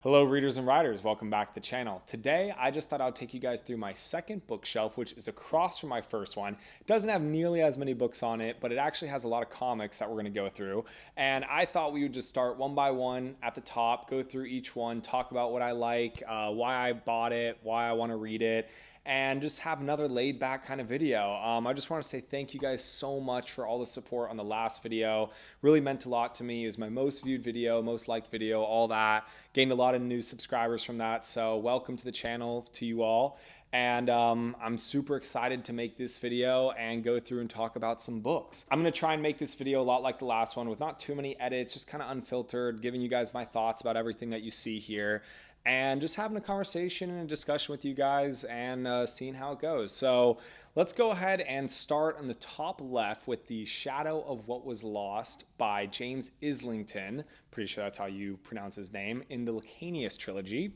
Hello readers and writers, welcome back to the channel. Today I just thought I'd take you guys through my second bookshelf, which is across from my first one. It doesn't have nearly as many books on it, but it actually has a lot of comics that we're going to go through. And I thought we would just start one by one at the top, go through each one, talk about what I like, why I bought it, why I want to read it, and just have another laid back kind of video. I just want to say thank you guys so much for all the support on the last video. Really meant a lot to me. It was my most viewed video, most liked video, all that. Gained a lot of new subscribers from that. So welcome to the channel to you all. And I'm super excited to make this video and go through and talk about some books. I'm gonna try and make this video a lot like the last one with not too many edits, just kind of unfiltered, giving you guys my thoughts about everything that you see here, and just having a conversation and a discussion with you guys and seeing how it goes. So let's go ahead and start on the top left with The Shadow of What Was Lost by James Islington. Pretty sure that's how you pronounce his name, in the Lacanius trilogy.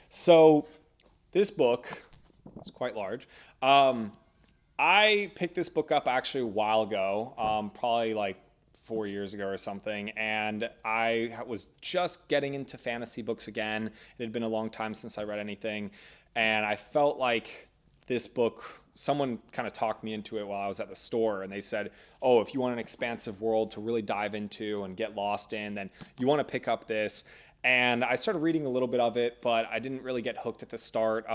So this book is quite large. I picked this book up actually a while ago, probably like 4 years ago or something, and I was just getting into fantasy books again. It had been a long time since I read anything, and I felt like this book, someone kind of talked me into it while I was at the store, and they said, oh, if you want an expansive world to really dive into and get lost in, then you want to pick up this. And I started reading a little bit of it, but I didn't really get hooked at the start.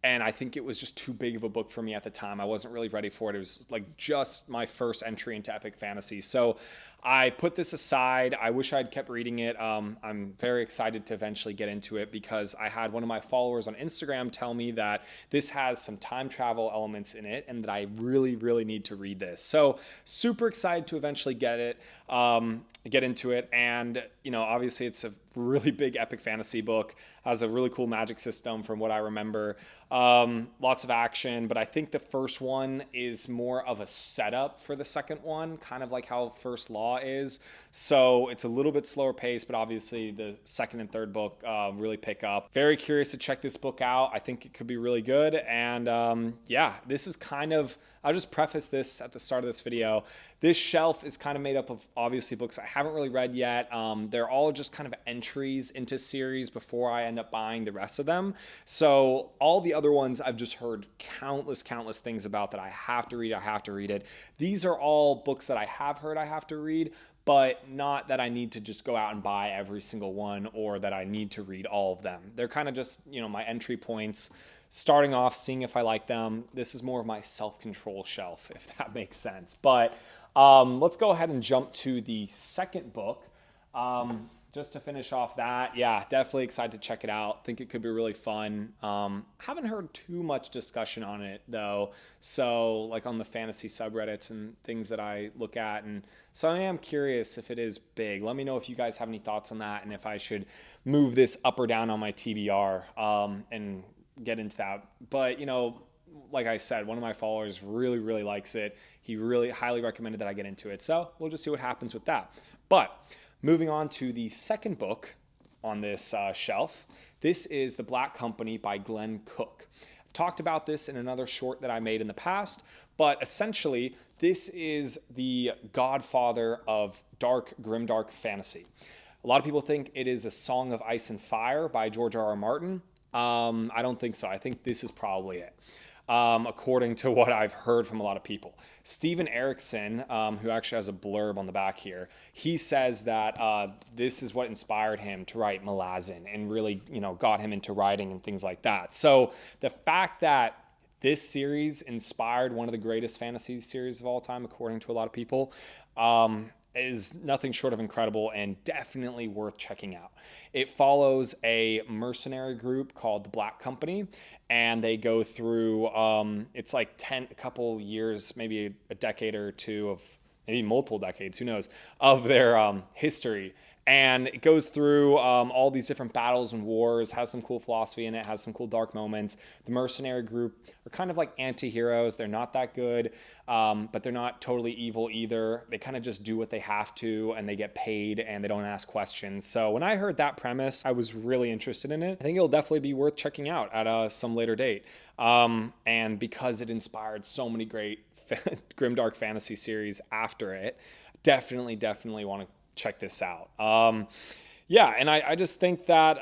And I think it was just too big of a book for me at the time. I wasn't really ready for it. It was like just my first entry into epic fantasy. So I put this aside. I wish I'd kept reading it. I'm very excited to eventually get into it because I had one of my followers on Instagram tell me that this has some time travel elements in it and that I really, really need to read this. So super excited to eventually get into it. And, you know, obviously it's a really big epic fantasy book, has a really cool magic system from what I remember. Lots of action, but I think the first one is more of a setup for the second one, kind of like how First Law is. So it's a little bit slower pace, but obviously the second and third book really pick up. Very curious to check this book out. I think it could be really good. And yeah, this is kind of, I'll just preface this at the start of this video. This shelf is kind of made up of obviously books I haven't really read yet. They're all just kind of entries into series before I end up buying the rest of them. So all the other ones I've just heard countless things about that I have to read. I have to read it. These are all books that I have heard I have to read, but not that I need to just go out and buy every single one or that I need to read all of them. They're kind of just, you know, my entry points, starting off, seeing if I like them. This is more of my self-control shelf, if that makes sense. But let's go ahead and jump to the second book. Just to finish off that, yeah, definitely excited to check it out. Think it could be really fun. Haven't heard too much discussion on it though. So like on the fantasy subreddits and things that I look at. And so I am curious if it is big. Let me know if you guys have any thoughts on that and if I should move this up or down on my TBR and get into that. But, you know, like I said, one of my followers really likes it. He really highly recommended that I get into it. So we'll just see what happens with that. But moving on to the second book on this shelf, this is The Black Company by Glenn Cook. I've talked about this in another short that I made in the past, but essentially this is the godfather of dark, grimdark fantasy. A lot of people think it is A Song of Ice and Fire by George R.R. Martin. I don't think so. I think this is probably it. According to what I've heard from a lot of people. Steven Erikson, who actually has a blurb on the back here, he says that this is what inspired him to write Malazan and really, you know, got him into writing and things like that. So the fact that this series inspired one of the greatest fantasy series of all time, according to a lot of people, is nothing short of incredible and definitely worth checking out. It follows a mercenary group called the Black Company, and they go through, it's like a couple years, maybe a decade or two of, maybe multiple decades, who knows, of their history. And it goes through all these different battles and wars, has some cool philosophy in it, has some cool dark moments. The mercenary group are kind of like anti-heroes. They're not that good, but they're not totally evil either. They kind of just do what they have to, and they get paid, and they don't ask questions. So when I heard that premise, I was really interested in it. I think it'll definitely be worth checking out at some later date. And because it inspired so many great grimdark fantasy series after it, definitely want to check this out. Yeah, and I just think that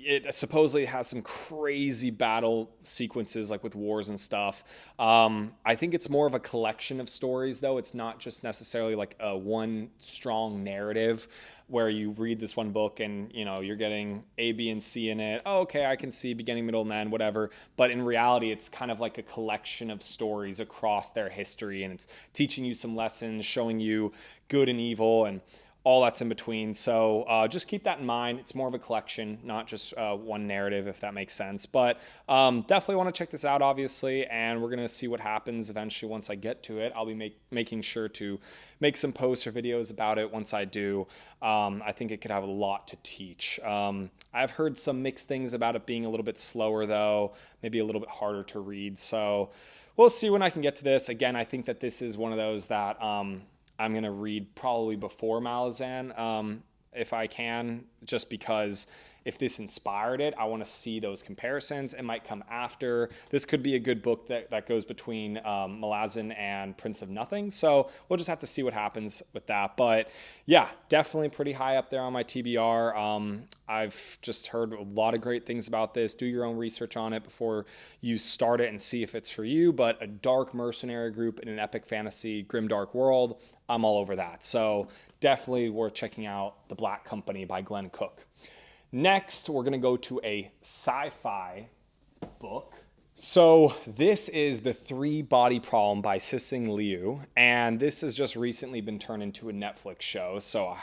it supposedly has some crazy battle sequences, like with wars and stuff. I think it's more of a collection of stories, though. It's not just necessarily like a one strong narrative where you read this one book and, you know, you're getting A, B, and C in it. Oh, okay, I can see beginning, middle, and end, whatever. But in reality, it's kind of like a collection of stories across their history, and it's teaching you some lessons, showing you good and evil, and all that's in between. So just keep that in mind. It's more of a collection, not just one narrative, if that makes sense. But definitely want to check this out, obviously, and we're going to see what happens eventually once I get to it. I'll be making sure to make some posts or videos about it once I do. I think it could have a lot to teach. I've heard some mixed things about it being a little bit slower, though, maybe a little bit harder to read. So we'll see when I can get to this. Again, I think that this is one of those that I'm going to read probably before Malazan, if I can, just because if this inspired it, I want to see those comparisons. It might come after. This could be a good book that goes between Malazan and Prince of Nothing. So we'll just have to see what happens with that. But yeah, definitely pretty high up there on my TBR. I've just heard a lot of great things about this. Do your own research on it before you start it and see if it's for you. But a dark mercenary group in an epic fantasy, grimdark world, I'm all over that. So definitely worth checking out The Black Company by Glenn Cook. Next, we're going to go to a sci-fi book. So this is The Three-Body Problem by Cixin Liu, and this has just recently been turned into a Netflix show, so I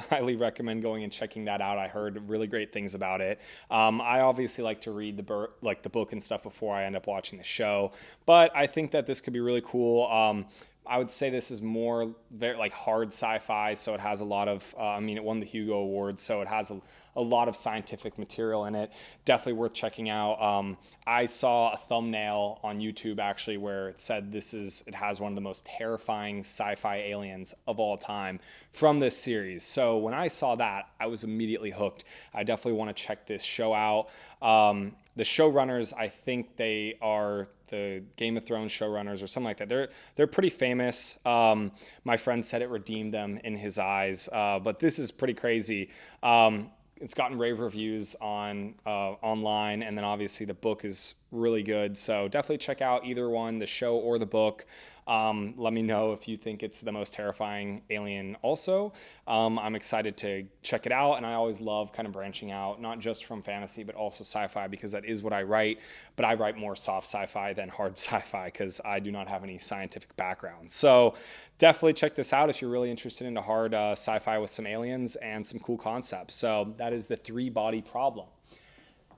highly recommend going and checking that out. I heard really great things about it. I obviously like to read the book and stuff before I end up watching the show, but I think that this could be really cool. I would say this is more very like hard sci-fi, so it has a lot of, it won the Hugo Award, so it has a lot of scientific material in it. Definitely worth checking out. I saw a thumbnail on YouTube actually where it said it has one of the most terrifying sci-fi aliens of all time from this series. So when I saw that, I was immediately hooked. I definitely want to check this show out. The showrunners, I think they are the Game of Thrones showrunners or something like that. They're pretty famous. My friend said it redeemed them in his eyes, but this is pretty crazy. It's gotten rave reviews online, and then obviously the book is really good. So definitely check out either one, the show or the book. Let me know if you think it's the most terrifying alien also. I'm excited to check it out, and I always love kind of branching out, not just from fantasy, but also sci-fi, because that is what I write, but I write more soft sci-fi than hard sci-fi because I do not have any scientific background. So definitely check this out if you're really interested in hard sci-fi with some aliens and some cool concepts. So that is The Three-Body Problem.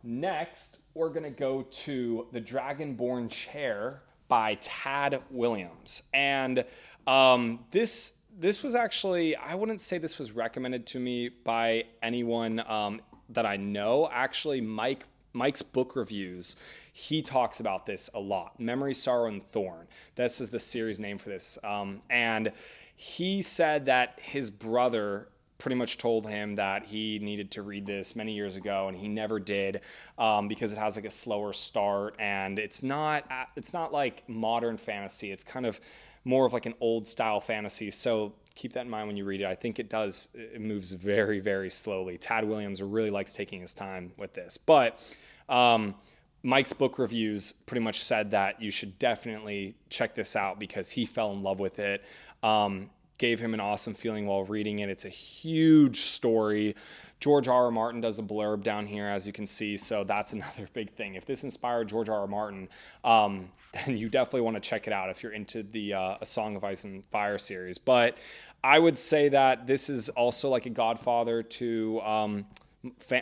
Next, we're going to go to The Dragonbone Chair by Tad Williams. And this was actually, I wouldn't say this was recommended to me by anyone that I know. Actually, Mike's book reviews, he talks about this a lot. Memory, Sorrow, and Thorn. This is the series name for this. And he said that his brother pretty much told him that he needed to read this many years ago, and he never did because it has like a slower start, and it's not like modern fantasy. It's kind of more of like an old style fantasy. So keep that in mind when you read it. I think it moves very, very slowly. Tad Williams really likes taking his time with this, but Mike's book reviews pretty much said that you should definitely check this out because he fell in love with it. Gave him an awesome feeling while reading it. It's a huge story. George R.R. Martin does a blurb down here, as you can see, so that's another big thing. If this inspired George R.R. Martin, then you definitely want to check it out if you're into the A Song of Ice and Fire series. But I would say that this is also like a godfather to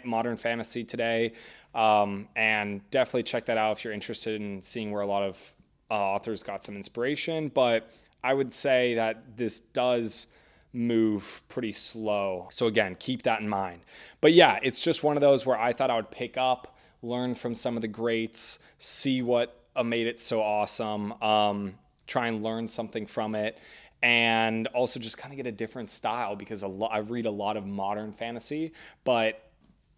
modern fantasy today, and definitely check that out if you're interested in seeing where a lot of authors got some inspiration. But I would say that this does move pretty slow. So again, keep that in mind. But yeah, it's just one of those where I thought I would pick up, learn from some of the greats, see what made it so awesome, try and learn something from it, and also just kind of get a different style because I read a lot of modern fantasy, but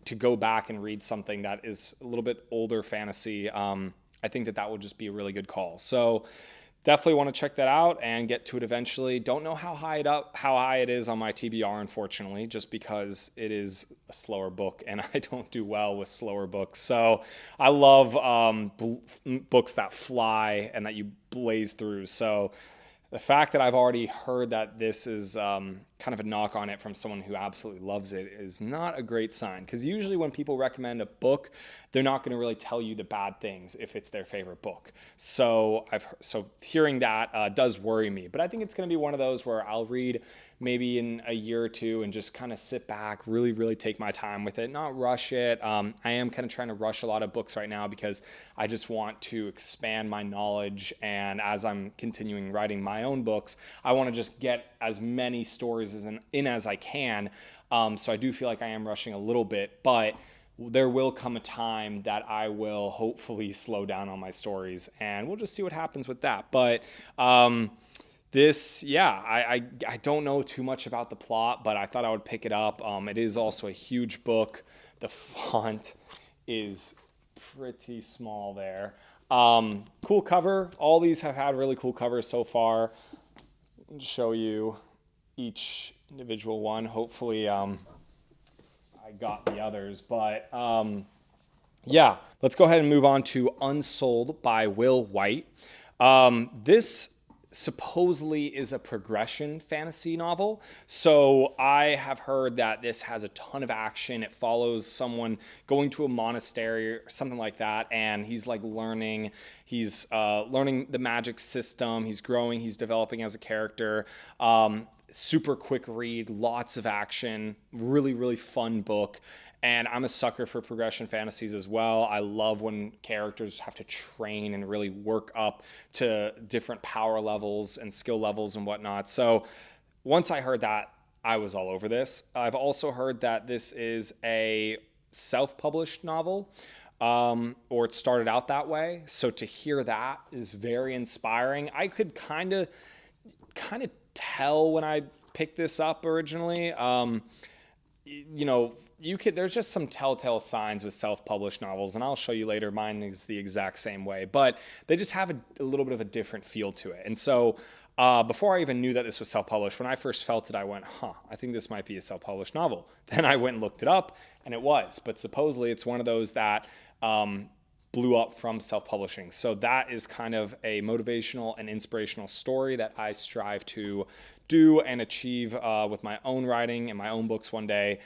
to go back and read something that is a little bit older fantasy, I think that will just be a really good call. So definitely want to check that out and get to it eventually. Don't know how high it is on my TBR, unfortunately, just because it is a slower book and I don't do well with slower books. So I love books that fly and that you blaze through. So the fact that I've already heard that this is kind of a knock on it from someone who absolutely loves it is not a great sign. Because usually when people recommend a book, they're not going to really tell you the bad things if it's their favorite book. So hearing that does worry me. But I think it's going to be one of those where I'll read maybe in a year or two and just kind of sit back, really, really take my time with it, not rush it. I am kind of trying to rush a lot of books right now because I just want to expand my knowledge. And as I'm continuing writing my own books, I want to just get as many stories in as I can. So I do feel like I am rushing a little bit, but there will come a time that I will hopefully slow down on my stories, and we'll just see what happens with that. But I don't know too much about the plot, but I thought I would pick it up. It is also a huge book. The font is pretty small there. Cool cover. All these have had really cool covers so far. I'll show you each individual one. Hopefully I got the others, but let's go ahead and move on to Unsouled by Will White. This supposedly is a progression fantasy novel. So I have heard that this has a ton of action. It follows someone going to a monastery or something like that, and he's like learning the magic system. He's growing, he's developing as a character. Super quick read, lots of action, really, really fun book. And I'm a sucker for progression fantasies as well. I love when characters have to train and really work up to different power levels and skill levels and whatnot. So once I heard that, I was all over this. I've also heard that this is a self-published novel, or it started out that way. So to hear that is very inspiring. I could kind of tell when I picked this up originally. There's just some telltale signs with self-published novels, and I'll show you later. Mine is the exact same way, but they just have a little bit of a different feel to it. And so before I even knew that this was self-published, when I first felt it, I went, I think this might be a self-published novel. Then I went and looked it up, and it was. But supposedly it's one of those that blew up from self-publishing. So that is kind of a motivational and inspirational story that I strive to do and achieve with my own writing and my own books one day.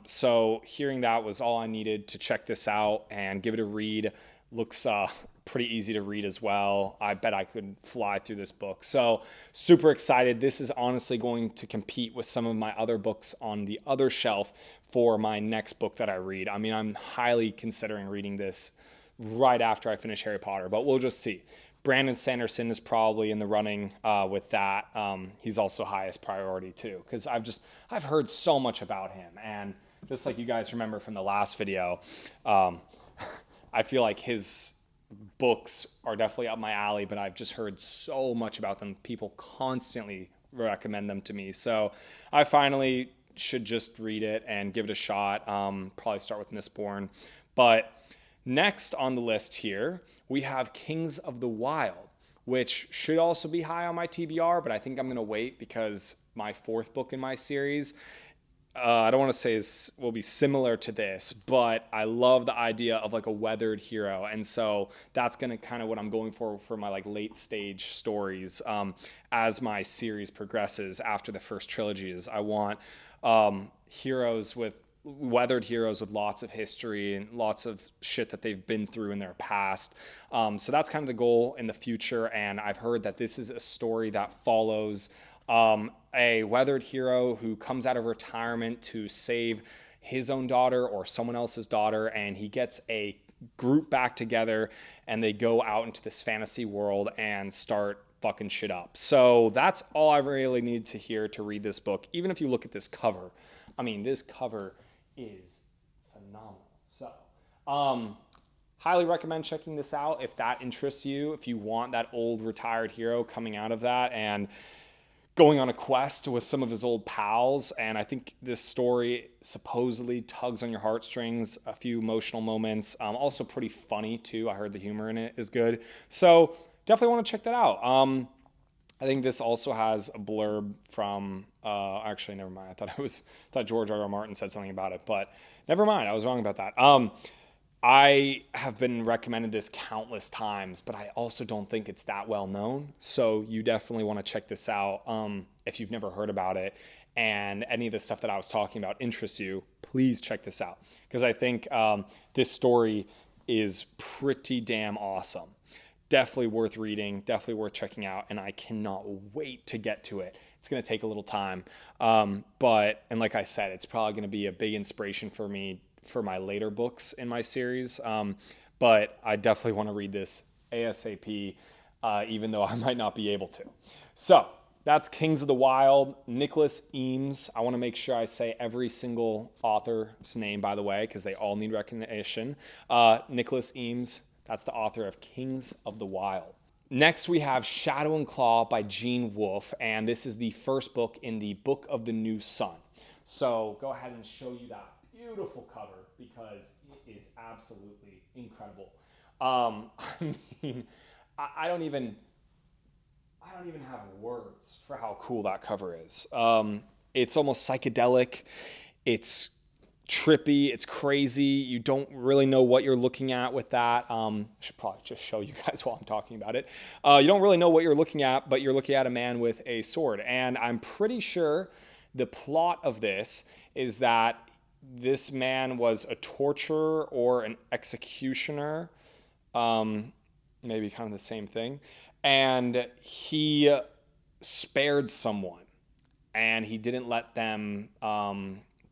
So hearing that was all I needed to check this out and give it a read. Looks pretty easy to read as well. I bet I could fly through this book. So super excited. This is honestly going to compete with some of my other books on the other shelf for my next book that I read. I mean, I'm highly considering reading this right after I finish Harry Potter, but we'll just see. Brandon Sanderson is probably in the running with that. He's also highest priority too, because I've heard so much about him, and just like you guys remember from the last video, I feel like his books are definitely up my alley, but I've just heard so much about them. People constantly recommend them to me, so I finally should just read it and give it a shot. Probably start with Mistborn, but next on the list here, we have Kings of the Wyld, which should also be high on my TBR, but I think I'm going to wait because my fourth book in my series, I don't want to say will be similar to this, but I love the idea of like a weathered hero. And so that's going to kind of what I'm going for my like late stage stories as my series progresses after the first trilogies. I want weathered heroes with lots of history and lots of shit that they've been through in their past. So that's kind of the goal in the future. And I've heard that this is a story that follows a weathered hero who comes out of retirement to save his own daughter or someone else's daughter. And he gets a group back together and they go out into this fantasy world and start fucking shit up. So that's all I really need to hear to read this book. Even if you look at this cover, I mean, this cover is phenomenal. So, highly recommend checking this out if that interests you, if you want that old retired hero coming out of that and going on a quest with some of his old pals. And I think this story supposedly tugs on your heartstrings, a few emotional moments, also pretty funny too. I heard the humor in it is good. So definitely want to check that out. I think this also has a blurb from, actually, never mind. I thought George R.R. Martin said something about it, but never mind. I was wrong about that. I have been recommended this countless times, but I also don't think it's that well known. So you definitely want to check this out if you've never heard about it, and any of the stuff that I was talking about interests you, please check this out, because I think this story is pretty damn awesome. Definitely worth reading, definitely worth checking out, and I cannot wait to get to it. It's going to take a little time, and like I said, it's probably going to be a big inspiration for me for my later books in my series, but I definitely want to read this ASAP, even though I might not be able to. So that's Kings of the Wyld, Nicholas Eames. I want to make sure I say every single author's name, by the way, because they all need recognition. Nicholas Eames. That's the author of Kings of the Wyld. Next, we have Shadow and Claw by Gene Wolfe, and this is the first book in the Book of the New Sun. So go ahead and show you that beautiful cover, because it is absolutely incredible. I mean, I don't even have words for how cool that cover is. It's almost psychedelic. It's trippy, it's crazy. You don't really know what you're looking at with that. I should probably just show you guys while I'm talking about it. You don't really know what you're looking at, but you're looking at a man with a sword. And I'm pretty sure the plot of this is that this man was a torturer or an executioner, maybe kind of the same thing. And he spared someone, and he didn't let them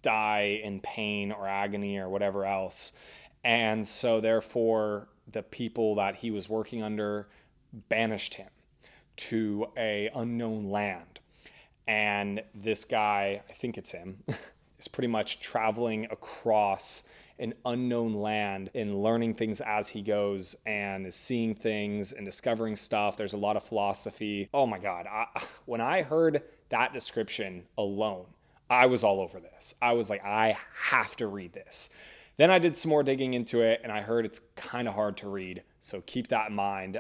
die in pain or agony or whatever else. And so therefore the people that he was working under banished him to a unknown land. And this guy, I think it's him, is pretty much traveling across an unknown land and learning things as he goes, and is seeing things and discovering stuff. There's a lot of philosophy. Oh my God. When I heard that description alone, I was all over this. I was like, I have to read this. Then I did some more digging into it, and I heard it's kind of hard to read, so keep that in mind.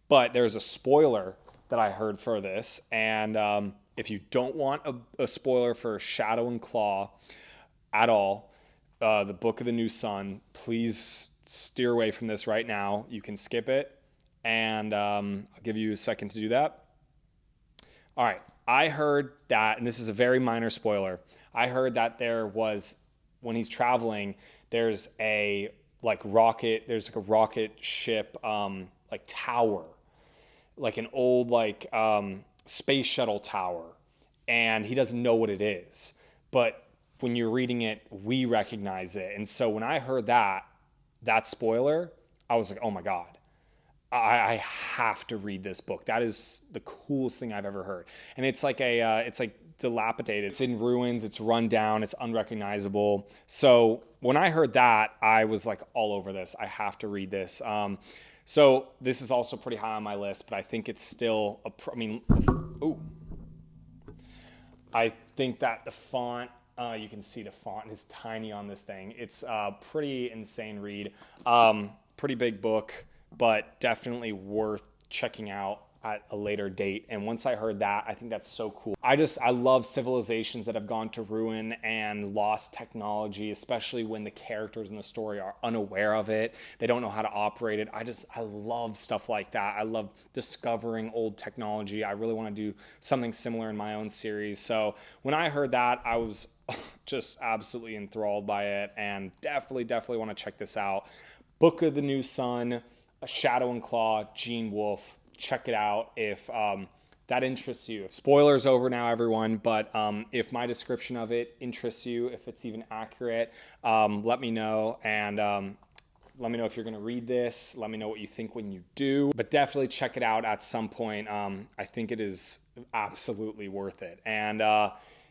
But there's a spoiler that I heard for this, and if you don't want a spoiler for Shadow and Claw at all, the Book of the New Sun, please steer away from this right now. You can skip it, and I'll give you a second to do that. All right. I heard that, and this is a very minor spoiler, I heard that there was, when he's traveling, there's a rocket ship, tower, like an old space shuttle tower, and he doesn't know what it is. But when you're reading it, we recognize it. And so when I heard that spoiler, I was like, oh my God. I have to read this book. That is the coolest thing I've ever heard. And it's it's dilapidated. It's in ruins. It's run down. It's unrecognizable. So when I heard that, I was like all over this. I have to read this. So this is also pretty high on my list, but I think it's still I think that the font, you can see the font is tiny on this thing. It's a pretty insane read. Pretty big book, but definitely worth checking out at a later date. And once I heard that, I think that's so cool. I love civilizations that have gone to ruin and lost technology, especially when the characters in the story are unaware of it. They don't know how to operate it. I love stuff like that. I love discovering old technology. I really want to do something similar in my own series. So when I heard that, I was just absolutely enthralled by it, and definitely want to check this out. Book of the New Sun, Shadow and Claw, Gene Wolfe. Check it out if that interests you. Spoilers over now, everyone, but if my description of it interests you, if it's even accurate, let me know, and let me know if you're going to read this. Let me know what you think when you do, but definitely check it out at some point. I think it is absolutely worth it, and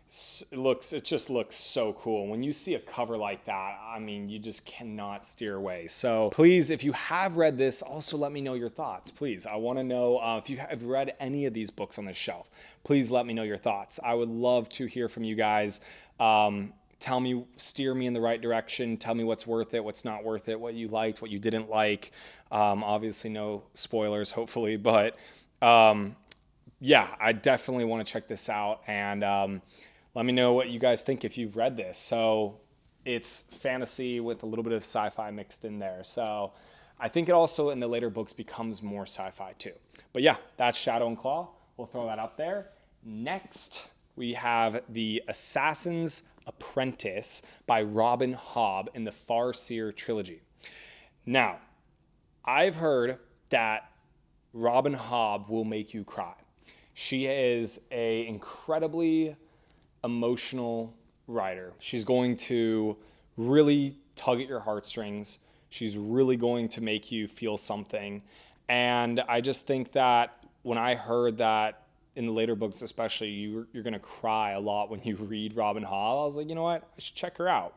it just looks so cool. When you see a cover like that, I mean, you just cannot steer away. So please, if you have read this, also let me know your thoughts. Please, I want to know if you have read any of these books on this shelf. Please let me know your thoughts. I would love to hear from you guys. tell me, steer me in the right direction, tell me what's worth it, what's not worth it, what you liked, what you didn't like. Obviously no spoilers, hopefully, but yeah, I definitely want to check this out, and let me know what you guys think if you've read this. So it's fantasy with a little bit of sci-fi mixed in there. So I think it also in the later books becomes more sci-fi too. But yeah, that's Shadow and Claw. We'll throw that up there. Next, we have The Assassin's Apprentice by Robin Hobb in the Farseer trilogy. Now, I've heard that Robin Hobb will make you cry. She is an incredibly emotional writer. She's going to really tug at your heartstrings. She's really going to make you feel something. And I just think that when I heard that in the later books especially, you're going to cry a lot when you read Robin Hobb, I was like, you know what? I should check her out.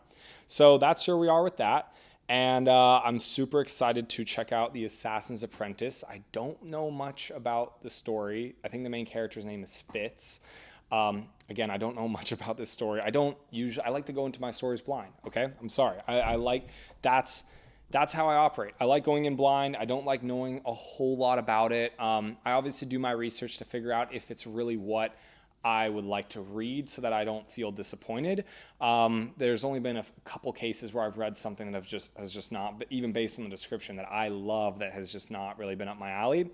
So that's where we are with that. And I'm super excited to check out The Assassin's Apprentice. I don't know much about the story. I think the main character's name is Fitz. Again, I don't know much about this story. I like to go into my stories blind. Okay. I'm sorry. That's how I operate. I like going in blind. I don't like knowing a whole lot about it. I obviously do my research to figure out if it's really what I would like to read so that I don't feel disappointed. There's only been a couple cases where I've read something that has just not, even based on the description that I love, that has just not really been up my alley.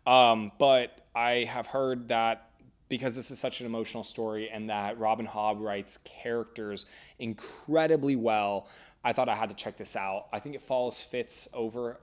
But I have heard that because this is such an emotional story and that Robin Hobb writes characters incredibly well, I thought I had to check this out. I think it follows Fitz over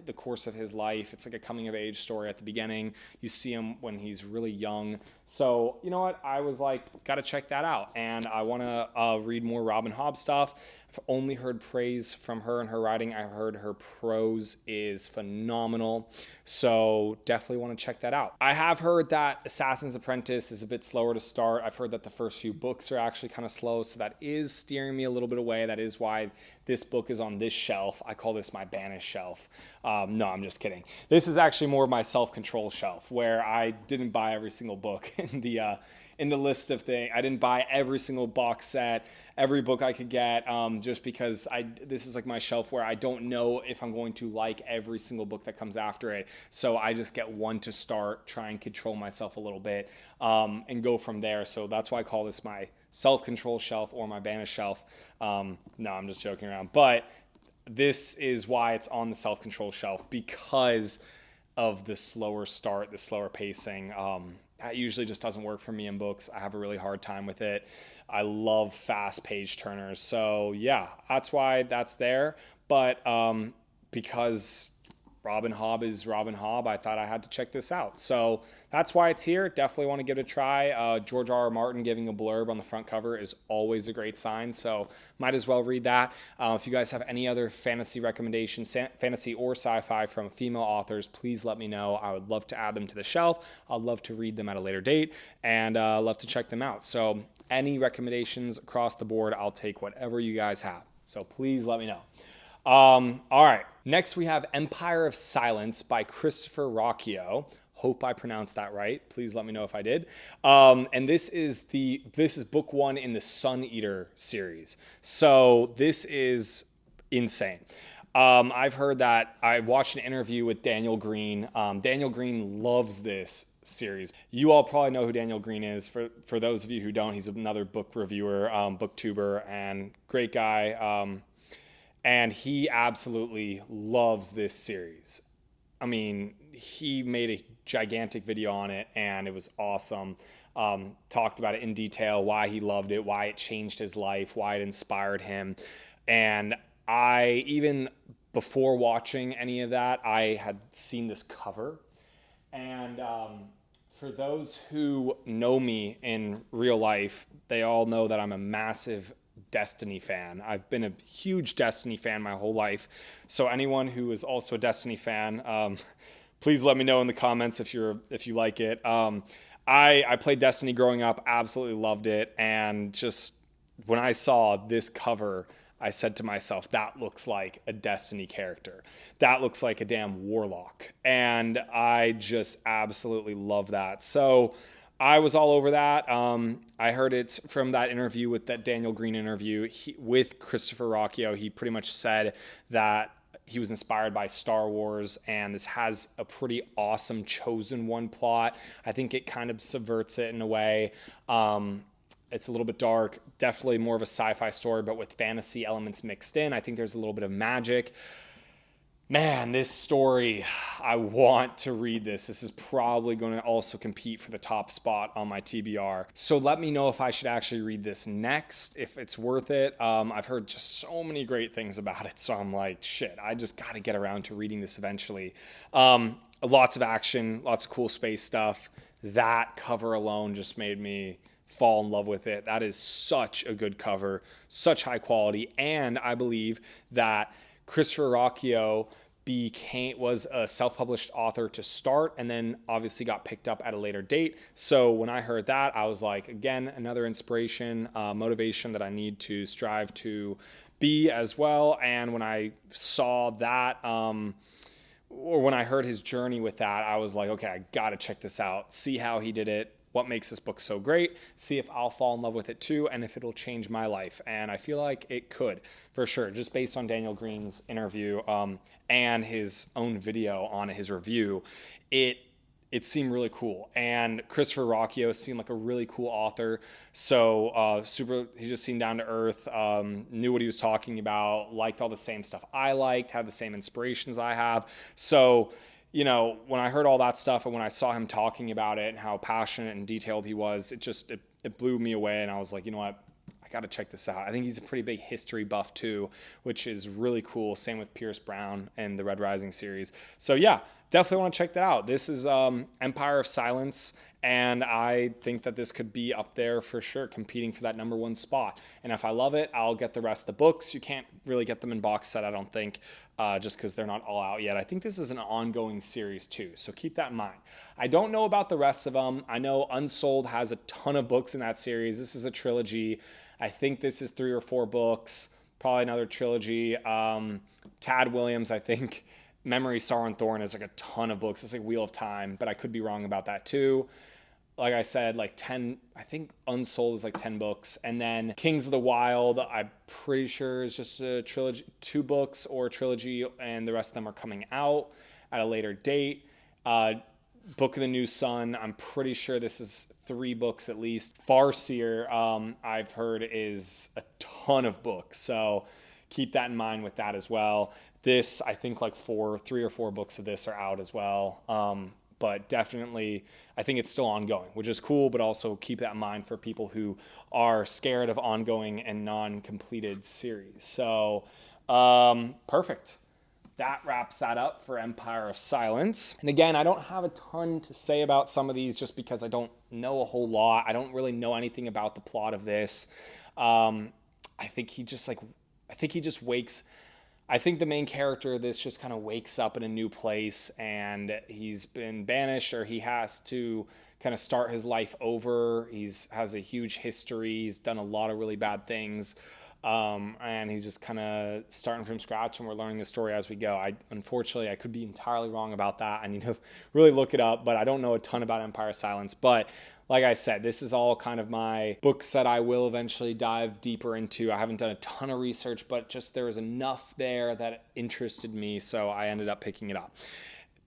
the course of his life. It's like a coming of age story at the beginning. You see him when he's really young. So, you know what? I was like, got to check that out. And I want to read more Robin Hobb stuff. I've only heard praise from her and her writing. I heard her prose is phenomenal. So definitely want to check that out. I have heard that Assassin's Apprentice is a bit slower to start. I've heard that the first few books are actually kind of slow. So that is steering me a little bit away. That is why this book is on this shelf. I call this my banished shelf. No, I'm just kidding. This is actually more of my self-control shelf, where I didn't buy every single book in the list of things. I didn't buy every single box set, every book I could get, just because this is like my shelf where I don't know if I'm going to like every single book that comes after it. So I just get one to start, try and control myself a little bit, and go from there. So that's why I call this my self-control shelf or my banished shelf. No, I'm just joking around. But this is why it's on the self-control shelf, because of the slower start, the slower pacing. That usually just doesn't work for me in books. I have a really hard time with it. I love fast page turners. So yeah, that's why that's there. But because Robin Hobb is Robin Hobb, I thought I had to check this out. So that's why it's here. Definitely want to give it a try. George R.R. Martin giving a blurb on the front cover is always a great sign. So might as well read that. If you guys have any other fantasy recommendations, fantasy or sci-fi from female authors, please let me know. I would love to add them to the shelf. I'd love to read them at a later date, and love to check them out. So any recommendations across the board, I'll take whatever you guys have. So please let me know. All right. Next, we have Empire of Silence by Christopher Rocchio. Hope I pronounced that right. Please let me know if I did. And this is book one in the Sun Eater series. So this is insane. I've heard that. I watched an interview with Daniel Green. Daniel Green loves this series. You all probably know who Daniel Green is. For those of you who don't, he's another book reviewer, booktuber, and great guy. And he absolutely loves this series. I mean, he made a gigantic video on it, and it was awesome. Talked about it in detail, why he loved it, why it changed his life, why it inspired him. And I, even before watching any of that, I had seen this cover. And for those who know me in real life, they all know that I'm a massive Destiny fan. I've been a huge Destiny fan my whole life. So anyone who is also a Destiny fan, please let me know in the comments if you like it. I played Destiny growing up, absolutely loved it, and just when I saw this cover, I said to myself, that looks like a Destiny character. That looks like a damn warlock. And I just absolutely love that. So I was all over that. I heard it from that interview with that Daniel Green interview with Christopher Rocchio. He pretty much said that he was inspired by Star Wars, and this has a pretty awesome chosen one plot. I think it kind of subverts it in a way. It's a little bit dark, definitely more of a sci-fi story, but with fantasy elements mixed in. I think there's a little bit of magic. Man, this story, I want to read this. This is probably going to also compete for the top spot on my TBR. So let me know if I should actually read this next, if it's worth it. I've heard just so many great things about it. So I'm like, shit, I just got to get around to reading this eventually. Lots of action, lots of cool space stuff. That cover alone just made me fall in love with it. That is such a good cover, such high quality. And I believe that Christopher Rocchio was a self-published author to start, and then obviously got picked up at a later date. So when I heard that, I was like, again, another inspiration, motivation that I need to strive to be as well. And when I saw that, or when I heard his journey with that, I was like, okay, I got to check this out, see how he did it, what makes this book so great, see if I'll fall in love with it too, and if it'll change my life. And I feel like it could, for sure, just based on Daniel Green's interview and his own video on his review. It seemed really cool. And Christopher Rocchio seemed like a really cool author. So he just seemed down to earth, knew what he was talking about, liked all the same stuff I liked, had the same inspirations I have. So, when I heard all that stuff and when I saw him talking about it and how passionate and detailed he was, it blew me away. And I was like, you know what? I got to check this out. I think he's a pretty big history buff too, which is really cool. Same with Pierce Brown and the Red Rising series. So yeah, definitely want to check that out. This is Empire of Silence, and I think that this could be up there for sure, competing for that number one spot. And if I love it, I'll get the rest of the books. You can't really get them in box set, I don't think, just because they're not all out yet. I think this is an ongoing series too, so keep that in mind. I don't know about the rest of them. I know Unsouled has a ton of books in that series. This is a trilogy. I think this is 3 or 4 books, probably another trilogy. Tad Williams, I think, Memory, Sorrow, and Thorn is like a ton of books. It's like Wheel of Time, but I could be wrong about that too. Like I said, like 10, I think Unsouled is like 10 books. And then Kings of the Wyld, I'm pretty sure is just a trilogy, 2 books or a trilogy, and the rest of them are coming out at a later date. Book of the New Sun, I'm pretty sure this is 3 books at least. Farseer, I've heard, is a ton of books. So keep that in mind with that as well. This, I think like 3 or 4 books of this are out as well. But definitely, I think it's still ongoing, which is cool, but also keep that in mind for people who are scared of ongoing and non-completed series. So perfect. That wraps that up for Empire of Silence. And again, I don't have a ton to say about some of these just because I don't know a whole lot. I don't really know anything about the plot of this. I think the main character of this just kind of wakes up in a new place, and he's been banished, or he has to kind of start his life over. Has a huge history. He's done a lot of really bad things. And he's just kind of starting from scratch, and we're learning the story as we go. Unfortunately, I could be entirely wrong about that. I need to really look it up, but I don't know a ton about Empire of Silence. But like I said, this is all kind of my books that I will eventually dive deeper into. I haven't done a ton of research, but just there was enough there that interested me, so I ended up picking it up.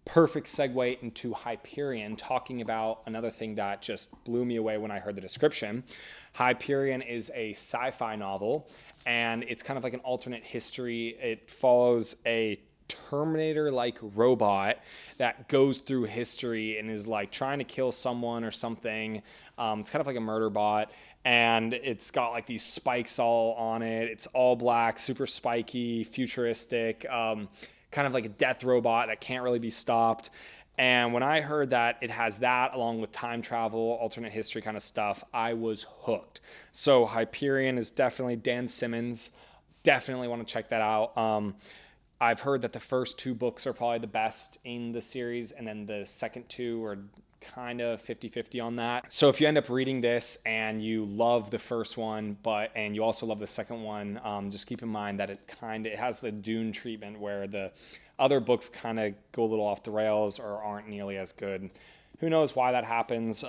Perfect segue into Hyperion, talking about another thing that just blew me away when I heard the description. Hyperion is a sci-fi novel, and it's kind of like an alternate history. It follows a Terminator-like robot that goes through history and is like trying to kill someone or something. It's kind of like a murder bot, and it's got like these spikes all on it. It's all black, super spiky, futuristic, kind of like a death robot that can't really be stopped. And when I heard that it has that along with time travel, alternate history kind of stuff, I was hooked. So Hyperion is definitely Dan Simmons. Definitely want to check that out. I've heard that the first 2 books are probably the best in the series, and then the second 2 are kind of 50-50 on that. So if you end up reading this and you love the first one, and you also love the second one, just keep in mind that it has the Dune treatment where the other books kind of go a little off the rails or aren't nearly as good. Who knows why that happens?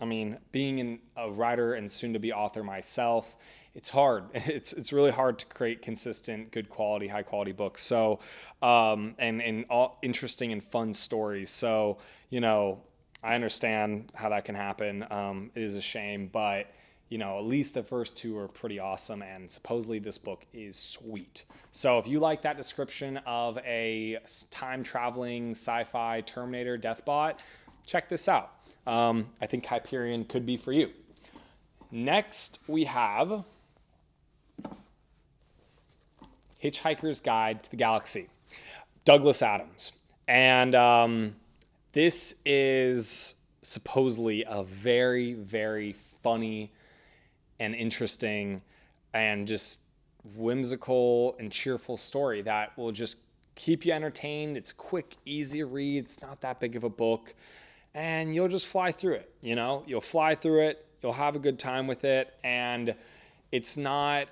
I mean, being a writer and soon to be author myself, it's hard. It's really hard to create consistent, good quality, high quality books. So, and all interesting and fun stories. So, I understand how that can happen. It is a shame, but at least the first two are pretty awesome, and supposedly this book is sweet. So if you like that description of a time-traveling sci-fi Terminator Deathbot, check this out. I think Hyperion could be for you. Next, we have Hitchhiker's Guide to the Galaxy, Douglas Adams. And this is supposedly a very, very funny and interesting and just whimsical and cheerful story that will just keep you entertained. It's quick, easy read. It's not that big of a book, and you'll just fly through it. You'll fly through it. You'll have a good time with it, and it's not.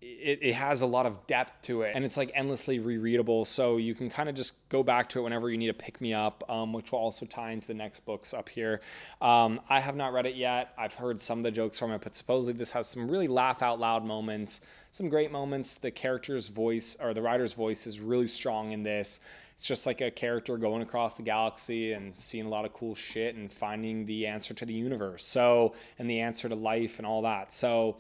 It has a lot of depth to it, and it's like endlessly rereadable, so you can kind of just go back to it whenever you need to pick me up, which will also tie into the next books up here. I have not read it yet. I've heard some of the jokes from it, but supposedly this has some really laugh out loud moments, some great moments. The character's voice, or the writer's voice, is really strong in this. It's just like a character going across the galaxy and seeing a lot of cool shit and finding the answer to the universe, and the answer to life and all that. So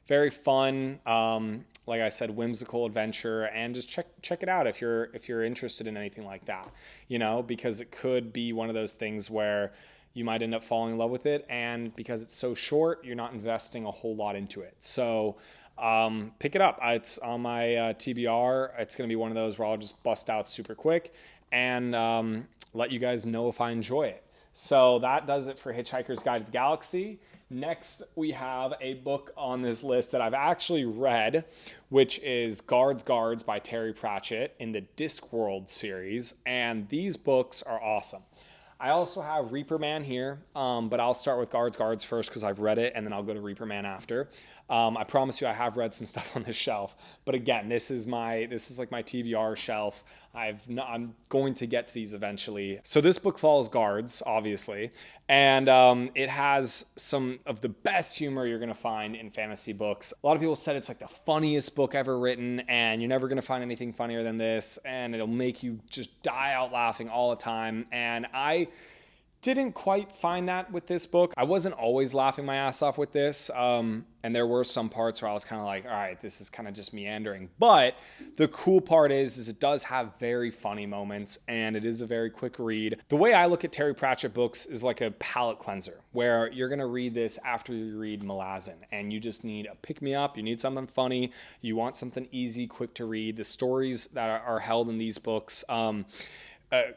very fun, like I said, whimsical adventure, and just check it out if you're interested in anything like that, because it could be one of those things where you might end up falling in love with it, and because it's so short, you're not investing a whole lot into it. So pick it up. It's on my TBR. It's going to be one of those where I'll just bust out super quick and let you guys know if I enjoy it. So that does it for Hitchhiker's Guide to the Galaxy. Next, we have a book on this list that I've actually read, which is Guards by Terry Pratchett in the Discworld series, and these books are awesome. I also have Reaper Man here, but I'll start with Guards first because I've read it, and then I'll go to Reaper Man after. I promise you I have read some stuff on this shelf, but again, this is like my TBR shelf. I'm going to get to these eventually. So this book follows Guards, obviously, and it has some of the best humor you're going to find in fantasy books. A lot of people said it's like the funniest book ever written, and you're never going to find anything funnier than this, and it'll make you just die out laughing all the time. And I didn't quite find that with this book. I wasn't always laughing my ass off with this, and there were some parts where I was kind of like, all right, this is kind of just meandering. But the cool part is it does have very funny moments, and it is a very quick read. The way I look at Terry Pratchett books is like a palate cleanser, where you're going to read this after you read Malazan, and you just need a pick-me-up, you need something funny, you want something easy, quick to read. The stories that are held in these books,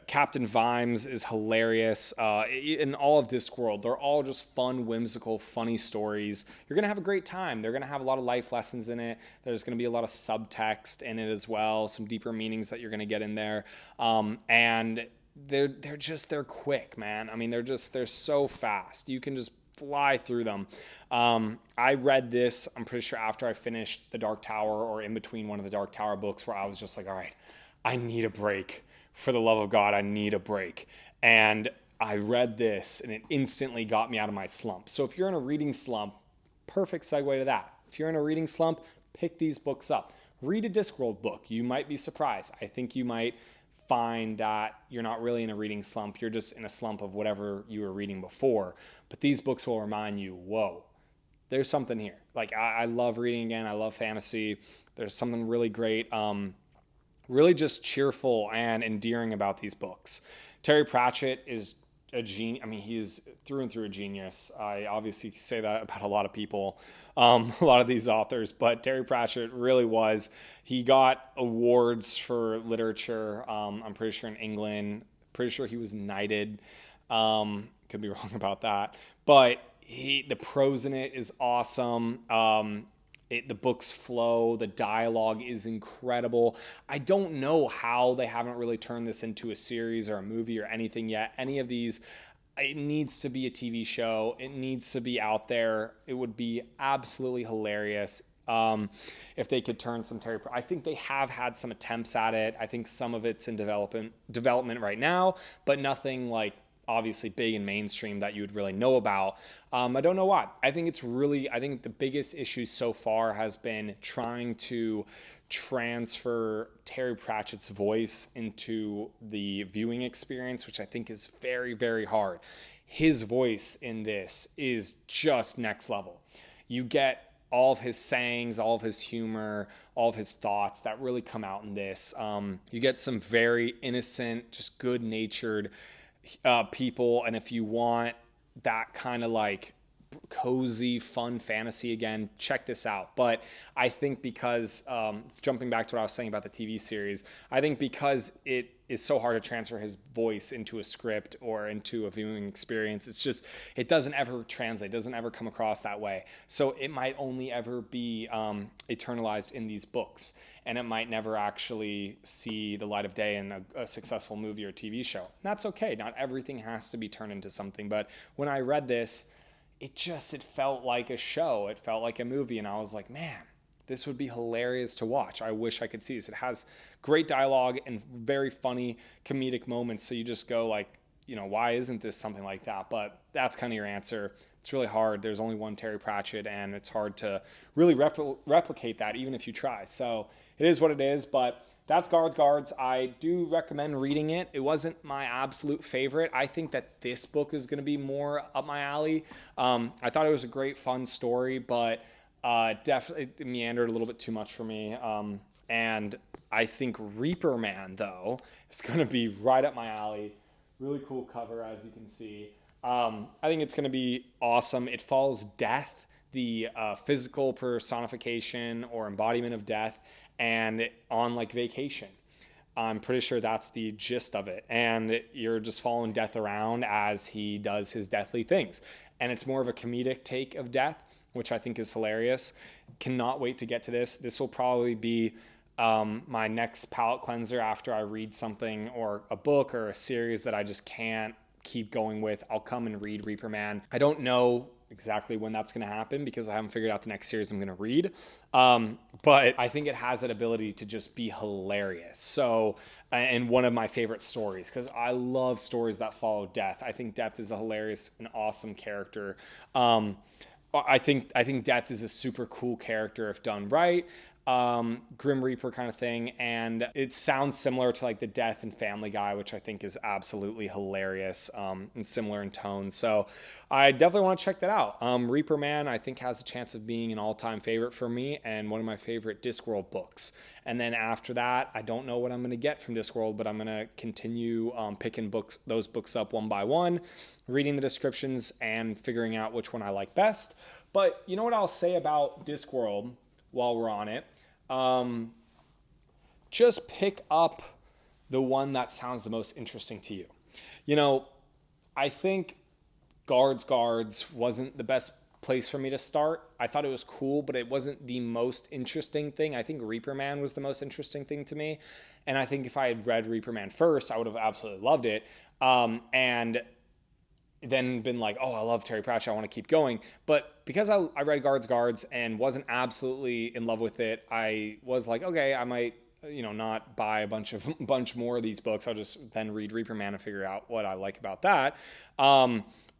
Captain Vimes is hilarious. In all of Discworld, they're all just fun, whimsical, funny stories. You're going to have a great time. They're going to have a lot of life lessons in it. There's going to be a lot of subtext in it as well, some deeper meanings that you're going to get in there. And they're quick, man. I mean, they're so fast. You can just fly through them. I read this, I'm pretty sure, after I finished The Dark Tower, or in between one of the Dark Tower books, where I was just like, all right, I need a break. For the love of God, I need a break. And I read this, and it instantly got me out of my slump. So if you're in a reading slump, perfect segue to that. If you're in a reading slump, pick these books up. Read a Discworld book. You might be surprised. I think you might find that you're not really in a reading slump. You're just in a slump of whatever you were reading before. But these books will remind you, whoa, there's something here. Like, I love reading again. I love fantasy. There's something really great. Really just cheerful and endearing about these books. Terry Pratchett is a genius. I mean, he's through and through a genius. I obviously say that about a lot of people, a lot of these authors, but Terry Pratchett really was. He got awards for literature, I'm pretty sure in England. Pretty sure he was knighted. Could be wrong about that. But the prose in it is awesome. The books flow, the dialogue is incredible. I don't know how they haven't really turned this into a series or a movie or anything yet. Any of these, it needs to be a TV show. It needs to be out there. It would be absolutely hilarious if they could turn some Terry. I think they have had some attempts at it. I think some of it's in development right now, but nothing like obviously big and mainstream that you would really know about. I don't know why. I think the biggest issue so far has been trying to transfer Terry Pratchett's voice into the viewing experience, which I think is very, very hard. His voice in this is just next level. You get all of his sayings, all of his humor, all of his thoughts that really come out in this. You get some very innocent, just good-natured people. And if you want that kind of like cozy, fun fantasy again, check this out. But I think because, jumping back to what I was saying about the TV series, I think because it is so hard to transfer his voice into a script or into a viewing experience, it doesn't ever translate, doesn't ever come across that way. So it might only ever be eternalized in these books, and it might never actually see the light of day in a successful movie or TV show. And that's okay. Not everything has to be turned into something. But when I read this, it felt like a show. It felt like a movie. And I was like, man, this would be hilarious to watch. I wish I could see this. It has great dialogue and very funny comedic moments. So you just go like, why isn't this something like that? But that's kind of your answer. It's really hard. There's only one Terry Pratchett, and it's hard to really replicate that even if you try. So it is what it is, but that's Guards. I do recommend reading it. It wasn't my absolute favorite. I think that this book is going to be more up my alley. I thought it was a great, fun story, but definitely it meandered a little bit too much for me. And I think Reaper Man, though, is going to be right up my alley. Really cool cover, as you can see. I think it's going to be awesome. It follows Death, the physical personification or embodiment of death, and on like vacation. I'm pretty sure that's the gist of it. And you're just following Death around as he does his deathly things. And it's more of a comedic take of Death, which I think is hilarious. Cannot wait to get to this. This will probably be my next palate cleanser after I read something or a book or a series that I just can't keep going with. I'll come and read Reaper Man. I don't know exactly when that's going to happen because I haven't figured out the next series I'm going to read. But I think it has that ability to just be hilarious. So, and one of my favorite stories, because I love stories that follow Death. I think Death is a hilarious and awesome character. I think Death is a super cool character if done right. Grim Reaper kind of thing, and it sounds similar to like the Death and Family Guy, which I think is absolutely hilarious and similar in tone. So I definitely want to check that out. Reaper Man, I think, has a chance of being an all-time favorite for me and one of my favorite Discworld books. And then after that, I don't know what I'm going to get from Discworld, but I'm going to continue picking those books up one by one, reading the descriptions and figuring out which one I like best. But you know what I'll say about Discworld while we're on it? Just pick up the one that sounds the most interesting to you. I think Guards wasn't the best place for me to start. I thought it was cool, but it wasn't the most interesting thing. I think Reaper Man was the most interesting thing to me. And I think if I had read Reaper Man first, I would have absolutely loved it. And then been like, oh, I love Terry Pratchett, I want to keep going. But because I read Guards and wasn't absolutely in love with it, I was like, okay, I might, not buy a bunch more of these books. I'll just then read Reaper Man and figure out what I like about that.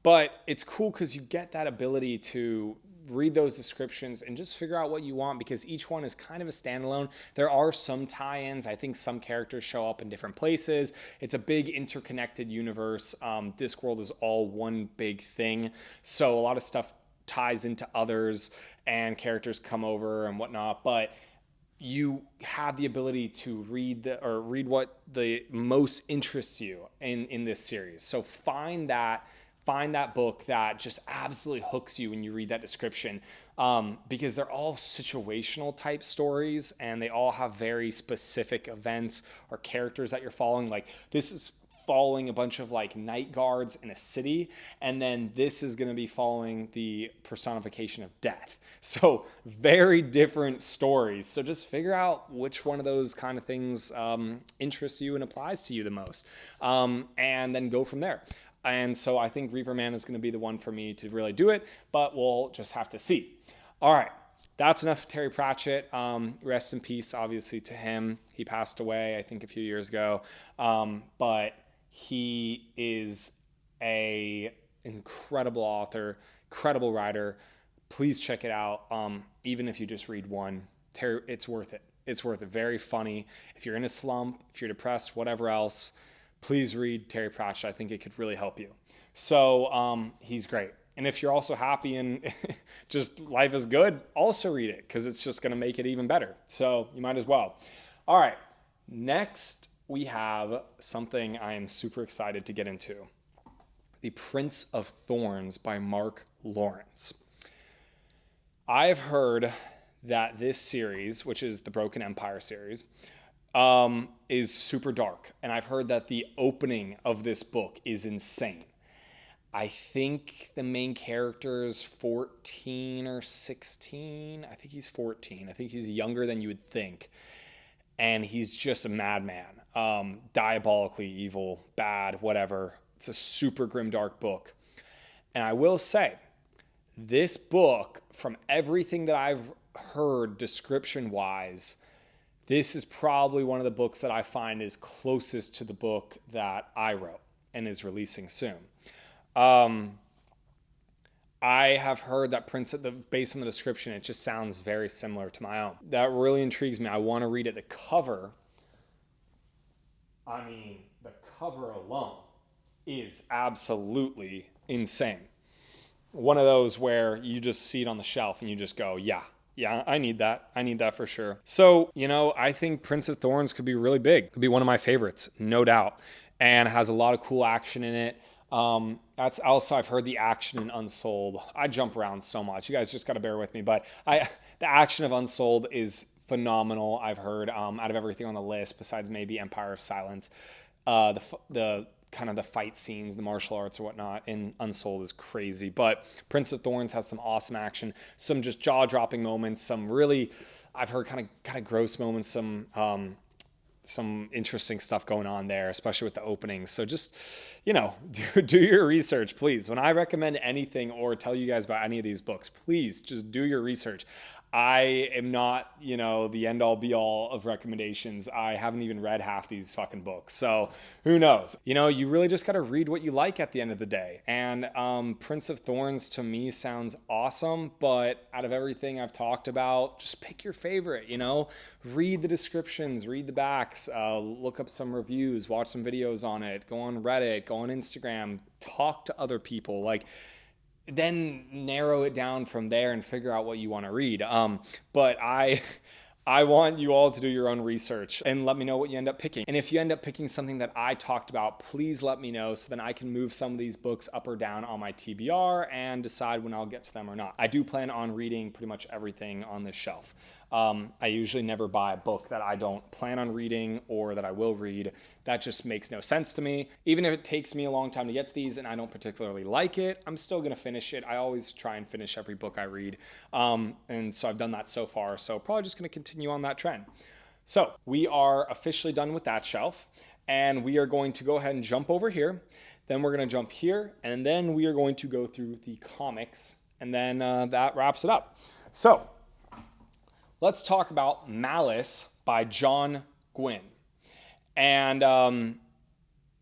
But it's cool because you get that ability to read those descriptions and just figure out what you want, because each one is kind of a standalone. There are some tie-ins. I think some characters show up in different places. It's a big interconnected universe. Discworld is all one big thing. So a lot of stuff ties into others and characters come over and whatnot. But you have the ability to read what the most interests you in this series. So find that book that just absolutely hooks you when you read that description, because they're all situational type stories and they all have very specific events or characters that you're following. Like this is following a bunch of like night guards in a city, and then this is going to be following the personification of death. So very different stories. So just figure out which one of those kind of things interests you and applies to you the most, and then go from there. And so I think Reaper Man is going to be the one for me to really do it, but we'll just have to see. All right, that's enough of Terry Pratchett. Rest in peace, obviously, to him. He passed away, I think, a few years ago. But he is a incredible author, incredible writer. Please check it out. Even if you just read one, it's worth it. It's worth it. Very funny. If you're in a slump, if you're depressed, whatever else, please read Terry Pratchett. I think it could really help you. So he's great. And if you're also happy and just life is good, also read it, because it's just going to make it even better. So you might as well. All right. Next, we have something I am super excited to get into. The Prince of Thorns by Mark Lawrence. I've heard that this series, which is the Broken Empire series, is super dark. And I've heard that the opening of this book is insane. I think the main character is 14 or 16. I think he's 14. I think he's younger than you would think. And he's just a madman, diabolically evil, bad, whatever. It's a super grim, dark book. And I will say, this book, from everything that I've heard description-wise, this is probably one of the books that I find is closest to the book that I wrote and is releasing soon. I have heard that based on the description, it just sounds very similar to my own. That really intrigues me. I want to read it. The cover alone is absolutely insane. One of those where you just see it on the shelf and you just go, yeah, I need that. I need that for sure. So, I think Prince of Thorns could be really big. Could be one of my favorites, no doubt. And has a lot of cool action in it. That's also, I've heard the action in Unsouled. I jump around so much. You guys just got to bear with me. But the action of Unsouled is phenomenal. I've heard out of everything on the list, besides maybe Empire of Silence, the kind of the fight scenes, the martial arts or whatnot in Unsouled is crazy. But Prince of Thorns has some awesome action, some just jaw-dropping moments, some really, I've heard kind of gross moments, some interesting stuff going on there, especially with the openings. So just, do your research, please. When I recommend anything or tell you guys about any of these books, please just do your research. I am not, the end all be all of recommendations. I haven't even read half these fucking books. So who knows? You really just got to read what you like at the end of the day. And Prince of Thorns to me sounds awesome, but out of everything I've talked about, just pick your favorite, read the descriptions, read the backs, look up some reviews, watch some videos on it, go on Reddit, go on Instagram, talk to other people. Then narrow it down from there and figure out what you want to read. But I want you all to do your own research and let me know what you end up picking. And if you end up picking something that I talked about, please let me know so then I can move some of these books up or down on my TBR and decide when I'll get to them or not. I do plan on reading pretty much everything on this shelf. I usually never buy a book that I don't plan on reading or that I will read. That just makes no sense to me. Even if it takes me a long time to get to these and I don't particularly like it, I'm still going to finish it. I always try and finish every book I read. And so I've done that so far. So probably just going to continue on that trend. So we are officially done with that shelf. And we are going to go ahead and jump over here. Then we're going to jump here. And then we are going to go through the comics. And then that wraps it up. So let's talk about Malice by John Gwynne. And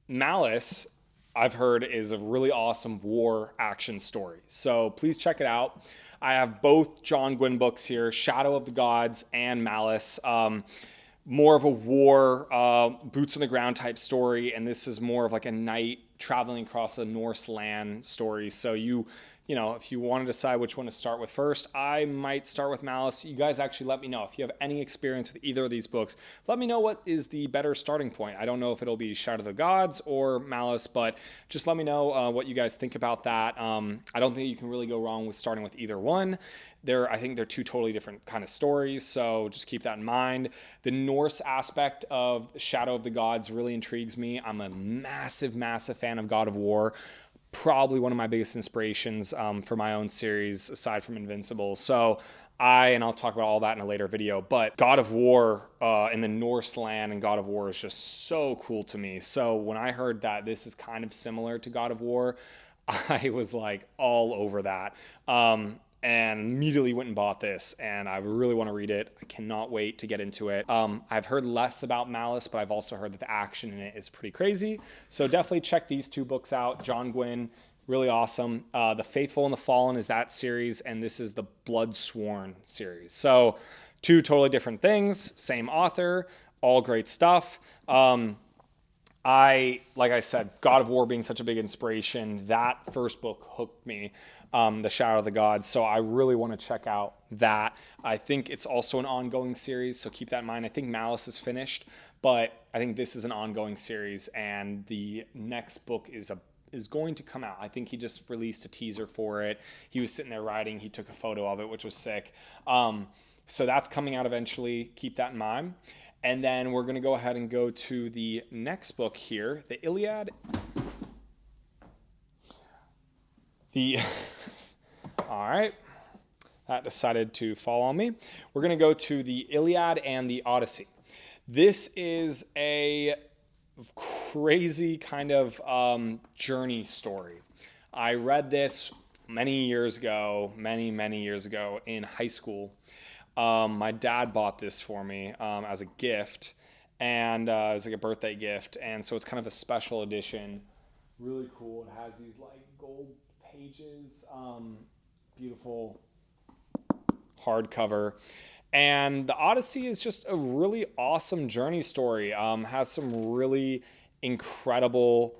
Malice, I've heard, is a really awesome war action story. So please check it out. I have both John Gwynne books here, Shadow of the Gods and Malice. More of a war, boots on the ground type story. And this is more of like a knight traveling across a Norse land story. So if you want to decide which one to start with first, I might start with Malice. You guys actually let me know. If you have any experience with either of these books, let me know what is the better starting point. I don't know if it'll be Shadow of the Gods or Malice, but just let me know what you guys think about that. I don't think you can really go wrong with starting with either one. I think they're two totally different kind of stories, so just keep that in mind. The Norse aspect of Shadow of the Gods really intrigues me. I'm a massive, massive fan of God of War. Probably one of my biggest inspirations for my own series, aside from Invincible. So I'll talk about all that in a later video, but God of War in the Norse land and God of War is just so cool to me. So when I heard that this is kind of similar to God of War, I was like all over that. and immediately went and bought this, and I really want to read it. I cannot wait to get into it. I've heard less about Malice, but I've also heard that the action in it is pretty crazy. So definitely check these two books out. John Gwynne, really awesome. The Faithful and the Fallen is that series, and this is the Blood Sworn series. So two totally different things, same author, all great stuff. Like I said, God of War being such a big inspiration, that first book hooked me, The Shadow of the Gods. So I really want to check out that. I think it's also an ongoing series, so keep that in mind. I think Malice is finished, but I think this is an ongoing series, and the next book is going to come out. I think he just released a teaser for it. He was sitting there writing. He took a photo of it, which was sick. So that's coming out eventually. Keep that in mind. And then we're going to go ahead and go to the next book here, the Iliad. All right. That decided to fall on me. We're going to go to the Iliad and the Odyssey. This is a crazy kind of journey story. I read this many years ago in high school. My dad bought this for me as a gift, and it was like a birthday gift, and so it's kind of a special edition. Really cool. It has these like gold pages, beautiful hardcover. And the Odyssey is just a really awesome journey story. Has some really incredible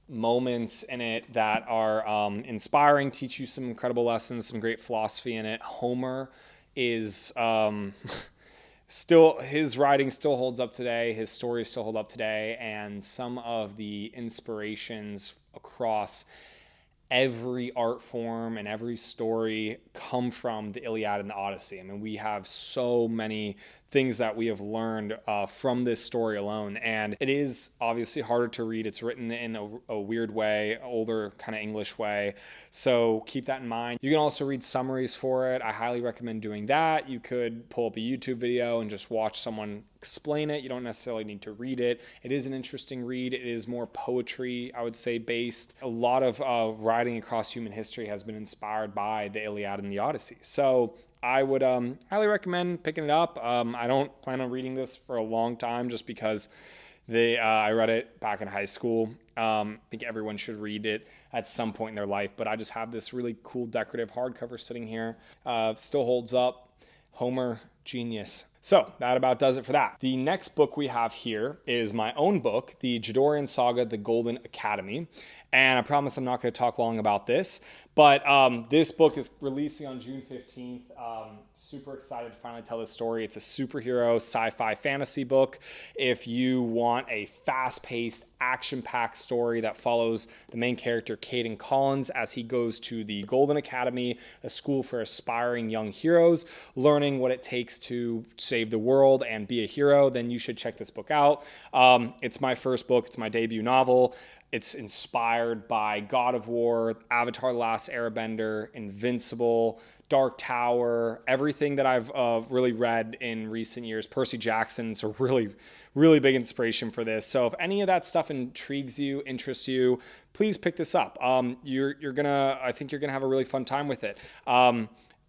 moments in it that are inspiring, teach you some incredible lessons, some great philosophy in it. Homer is still, his writing still holds up today, his stories still hold up today, and some of the inspirations across every art form and every story come from the Iliad and the Odyssey. I mean, we have so many things that we have learned from this story alone, and it is obviously harder to read. It's written in a weird way, older kind of English way, so keep that in mind. You can also read summaries for it. I highly recommend doing that. You could pull up a YouTube video and just watch someone explain it. You don't necessarily need to read it. It is an interesting read. It is more poetry, I would say, based. A lot of writing across human history has been inspired by the Iliad and the Odyssey. So I would highly recommend picking it up. I don't plan on reading this for a long time just because I read it back in high school. I think everyone should read it at some point in their life, but I just have this really cool decorative hardcover sitting here. Still holds up. Homer, genius. So that about does it for that. The next book we have here is my own book, the Gidorian Saga, The Golden Academy. And I promise I'm not going to talk long about this, but this book is releasing on June 15th. Super excited to finally tell this story. It's a superhero sci-fi fantasy book. If you want a fast-paced, action-packed story that follows the main character, Caden Collins, as he goes to the Golden Academy, a school for aspiring young heroes, learning what it takes to save the world and be a hero, then you should check this book out. It's my first book. It's my debut novel. It's inspired by God of War, Avatar: The Last Airbender, Invincible, Dark Tower, everything that I've really read in recent years. Percy Jackson's a really, really big inspiration for this. So if any of that stuff intrigues you, interests you, please pick this up. I think you're gonna have a really fun time with it.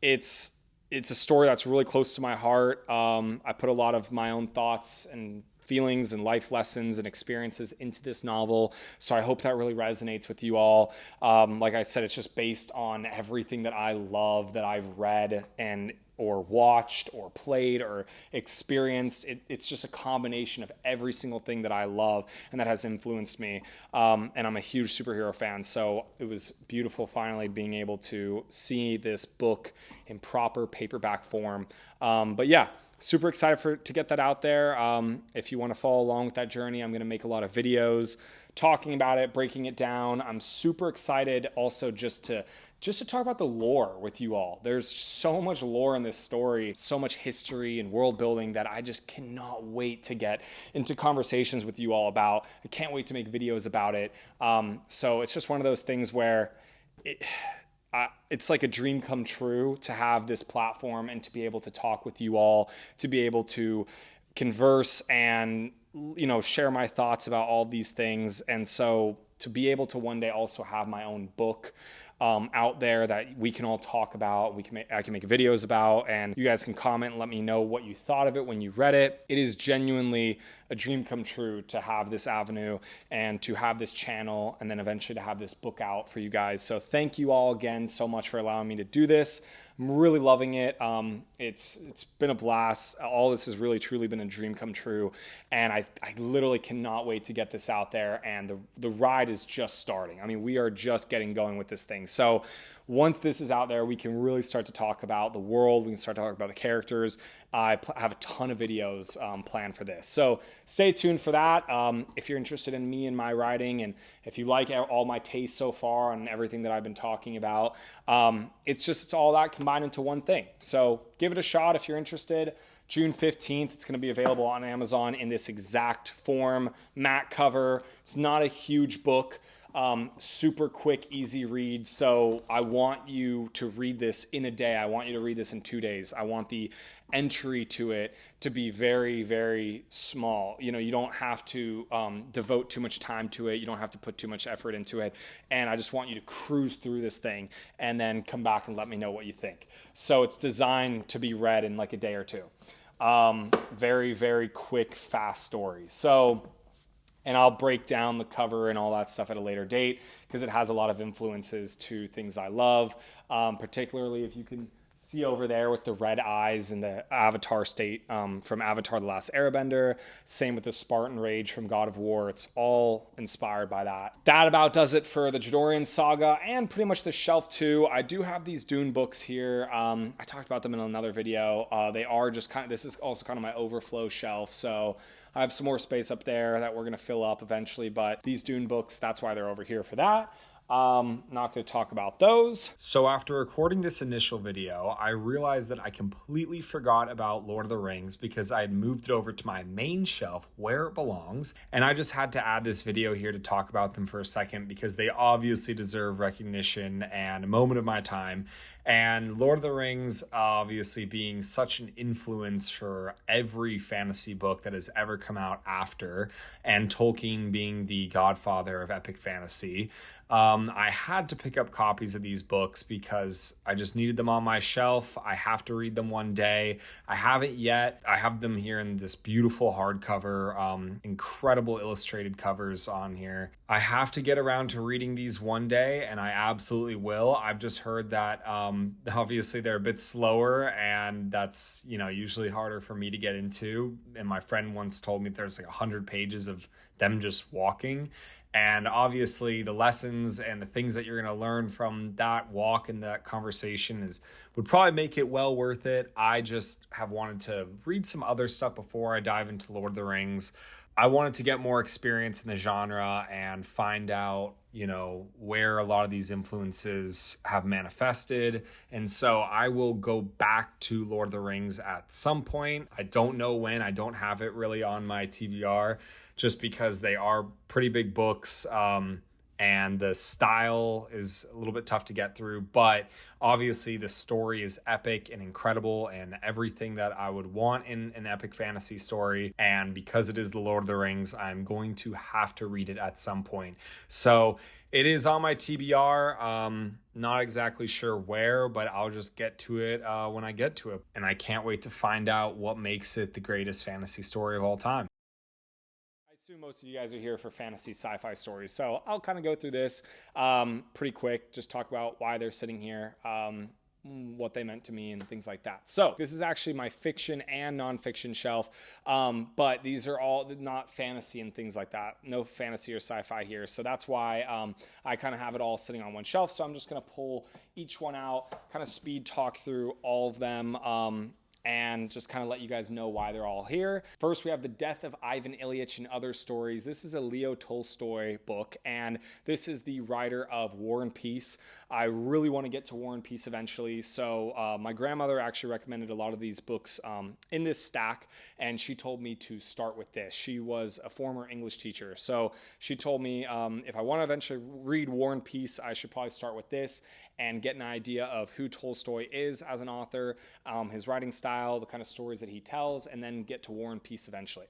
It's a story that's really close to my heart. I put a lot of my own thoughts and feelings and life lessons and experiences into this novel. So I hope that really resonates with you all. Like I said, it's just based on everything that I love, that I've read and or watched or played or experienced. It's just a combination of every single thing that I love and that has influenced me. And I'm a huge superhero fan. So it was beautiful finally being able to see this book in proper paperback form. But yeah, super excited to get that out there. If you want to follow along with that journey, I'm going to make a lot of videos talking about it, breaking it down. I'm super excited also just to talk about the lore with you all. There's so much lore in this story, so much history and world building that I just cannot wait to get into conversations with you all about. I can't wait to make videos about it. So it's just one of those things where it's like a dream come true to have this platform and to be able to talk with you all, to be able to converse and, share my thoughts about all these things. And so to be able to one day also have my own book out there that we can all talk about. I can make videos about, and you guys can comment and let me know what you thought of it when you read it. It is genuinely a dream come true to have this avenue and to have this channel, and then eventually to have this book out for you guys. So thank you all again so much for allowing me to do this. I'm really loving it. It's been a blast. All this has really truly been a dream come true, and I literally cannot wait to get this out there. And the ride is just starting. I mean, we are just getting going with this thing. So once this is out there, we can really start to talk about the world. We can start to talk about the characters. I have a ton of videos planned for this. So stay tuned for that. If you're interested in me and my writing, and if you like all my taste so far and everything that I've been talking about, it's all that combined into one thing. So give it a shot if you're interested. June 15th, it's going to be available on Amazon in this exact form, matte cover. It's not a huge book. Super quick, easy read. So I want you to read this in a day. I want you to read this in 2 days. I want the entry to it to be very, very small. You know, you don't have to devote too much time to it. You don't have to put too much effort into it. And I just want you to cruise through this thing and then come back and let me know what you think. So it's designed to be read in like a day or two. Very, very quick, fast story. And I'll break down the cover and all that stuff at a later date because it has a lot of influences to things I love, particularly if you can see over there with the red eyes and the Avatar state from Avatar The Last Airbender. Same with the Spartan Rage from God of War. It's all inspired by that. That about does it for the Gidorian Saga and pretty much the shelf too. I do have these Dune books here. I talked about them in another video. They are just this is also kind of my overflow shelf. So I have some more space up there that we're going to fill up eventually, but these Dune books, that's why they're over here for that. Not going to talk about those. So after recording this initial video, I realized that I completely forgot about Lord of the Rings because I had moved it over to my main shelf where it belongs. And I just had to add this video here to talk about them for a second because they obviously deserve recognition and a moment of my time. And Lord of the Rings obviously being such an influence for every fantasy book that has ever come out after, and Tolkien being the godfather of epic fantasy. I had to pick up copies of these books because I just needed them on my shelf. I have to read them one day. I haven't yet. I have them here in this beautiful hardcover, incredible illustrated covers on here. I have to get around to reading these one day, and I absolutely will. I've just heard that obviously they're a bit slower, and that's, usually harder for me to get into. And my friend once told me there's like 100 pages of them just walking. And obviously the lessons and the things that you're going to learn from that walk and that conversation would probably make it well worth it. I just have wanted to read some other stuff before I dive into Lord of the Rings. I wanted to get more experience in the genre and find out, where a lot of these influences have manifested. And so I will go back to Lord of the Rings at some point. I don't know when. I don't have it really on my TBR just because they are pretty big books. And the style is a little bit tough to get through, but obviously the story is epic and incredible and everything that I would want in an epic fantasy story. And because it is the Lord of the Rings, I'm going to have to read it at some point. So it is on my TBR. Not exactly sure where, but I'll just get to it when I get to it. And I can't wait to find out what makes it the greatest fantasy story of all time. I assume most of you guys are here for fantasy sci-fi stories, so I'll kind of go through this pretty quick, just talk about why they're sitting here, what they meant to me and things like that. So this is actually my fiction and nonfiction shelf, but these are all not fantasy and things like that. No fantasy or sci-fi here, so that's why I kind of have it all sitting on one shelf. So I'm just going to pull each one out, kind of speed talk through all of them, and just kind of let you guys know why they're all here. First, we have The Death of Ivan Ilyich and Other Stories. This is a Leo Tolstoy book, and this is the writer of War and Peace. I really want to get to War and Peace eventually, so my grandmother actually recommended a lot of these books in this stack, and she told me to start with this. She was a former English teacher, so she told me if I want to eventually read War and Peace, I should probably start with this and get an idea of who Tolstoy is as an author, his writing style, the kind of stories that he tells, and then get to War and Peace eventually.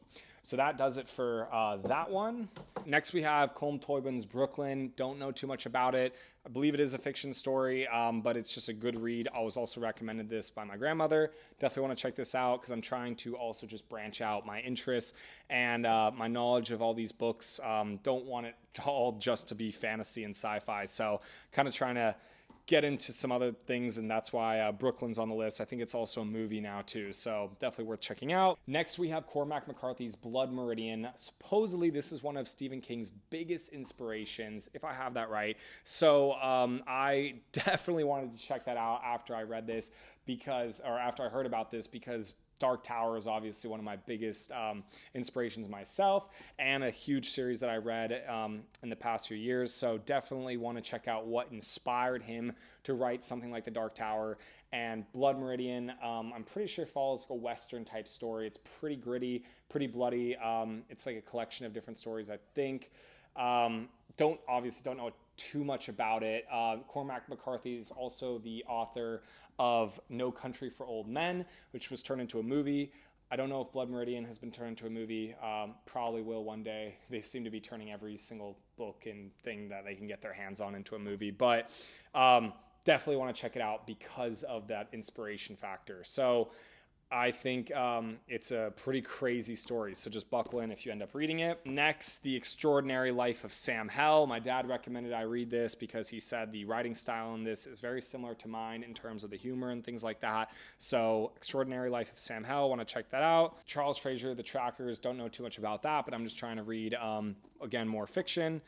So that does it for that one. Next we have Colm Toibin's Brooklyn. Don't know too much about it. I believe it is a fiction story, but it's just a good read. I was also recommended this by my grandmother. Definitely want to check this out because I'm trying to also just branch out my interests and my knowledge of all these books. Don't want it all just to be fantasy and sci-fi. So kind of trying to get into some other things, and that's why Brooklyn's on the list. I think it's also a movie now too, so definitely worth checking out. Next we have Cormac McCarthy's Blood Meridian. Supposedly this is one of Stephen King's biggest inspirations, if I have that right. So I definitely wanted to check that out after I read this after I heard about this, because Dark Tower is obviously one of my biggest inspirations myself, and a huge series that I read in the past few years. So definitely want to check out what inspired him to write something like The Dark Tower. And Blood Meridian, I'm pretty sure follows like a Western type story. It's pretty gritty, pretty bloody. It's like a collection of different stories, I think. Don't know too much about it. Cormac McCarthy is also the author of No Country for Old Men, which was turned into a movie. I don't know if Blood Meridian has been turned into a movie. Probably will one day. They seem to be turning every single book and thing that they can get their hands on into a movie. But definitely want to check it out because of that inspiration factor. So I think it's a pretty crazy story, so just buckle in if you end up reading it. Next, The Extraordinary Life of Sam Hell. My dad recommended I read this because he said the writing style in this is very similar to mine in terms of the humor and things like that. So Extraordinary Life of Sam Hell, want to check that out. Charles Fraser, The Trackers, don't know too much about that, but I'm just trying to read, again, more fiction.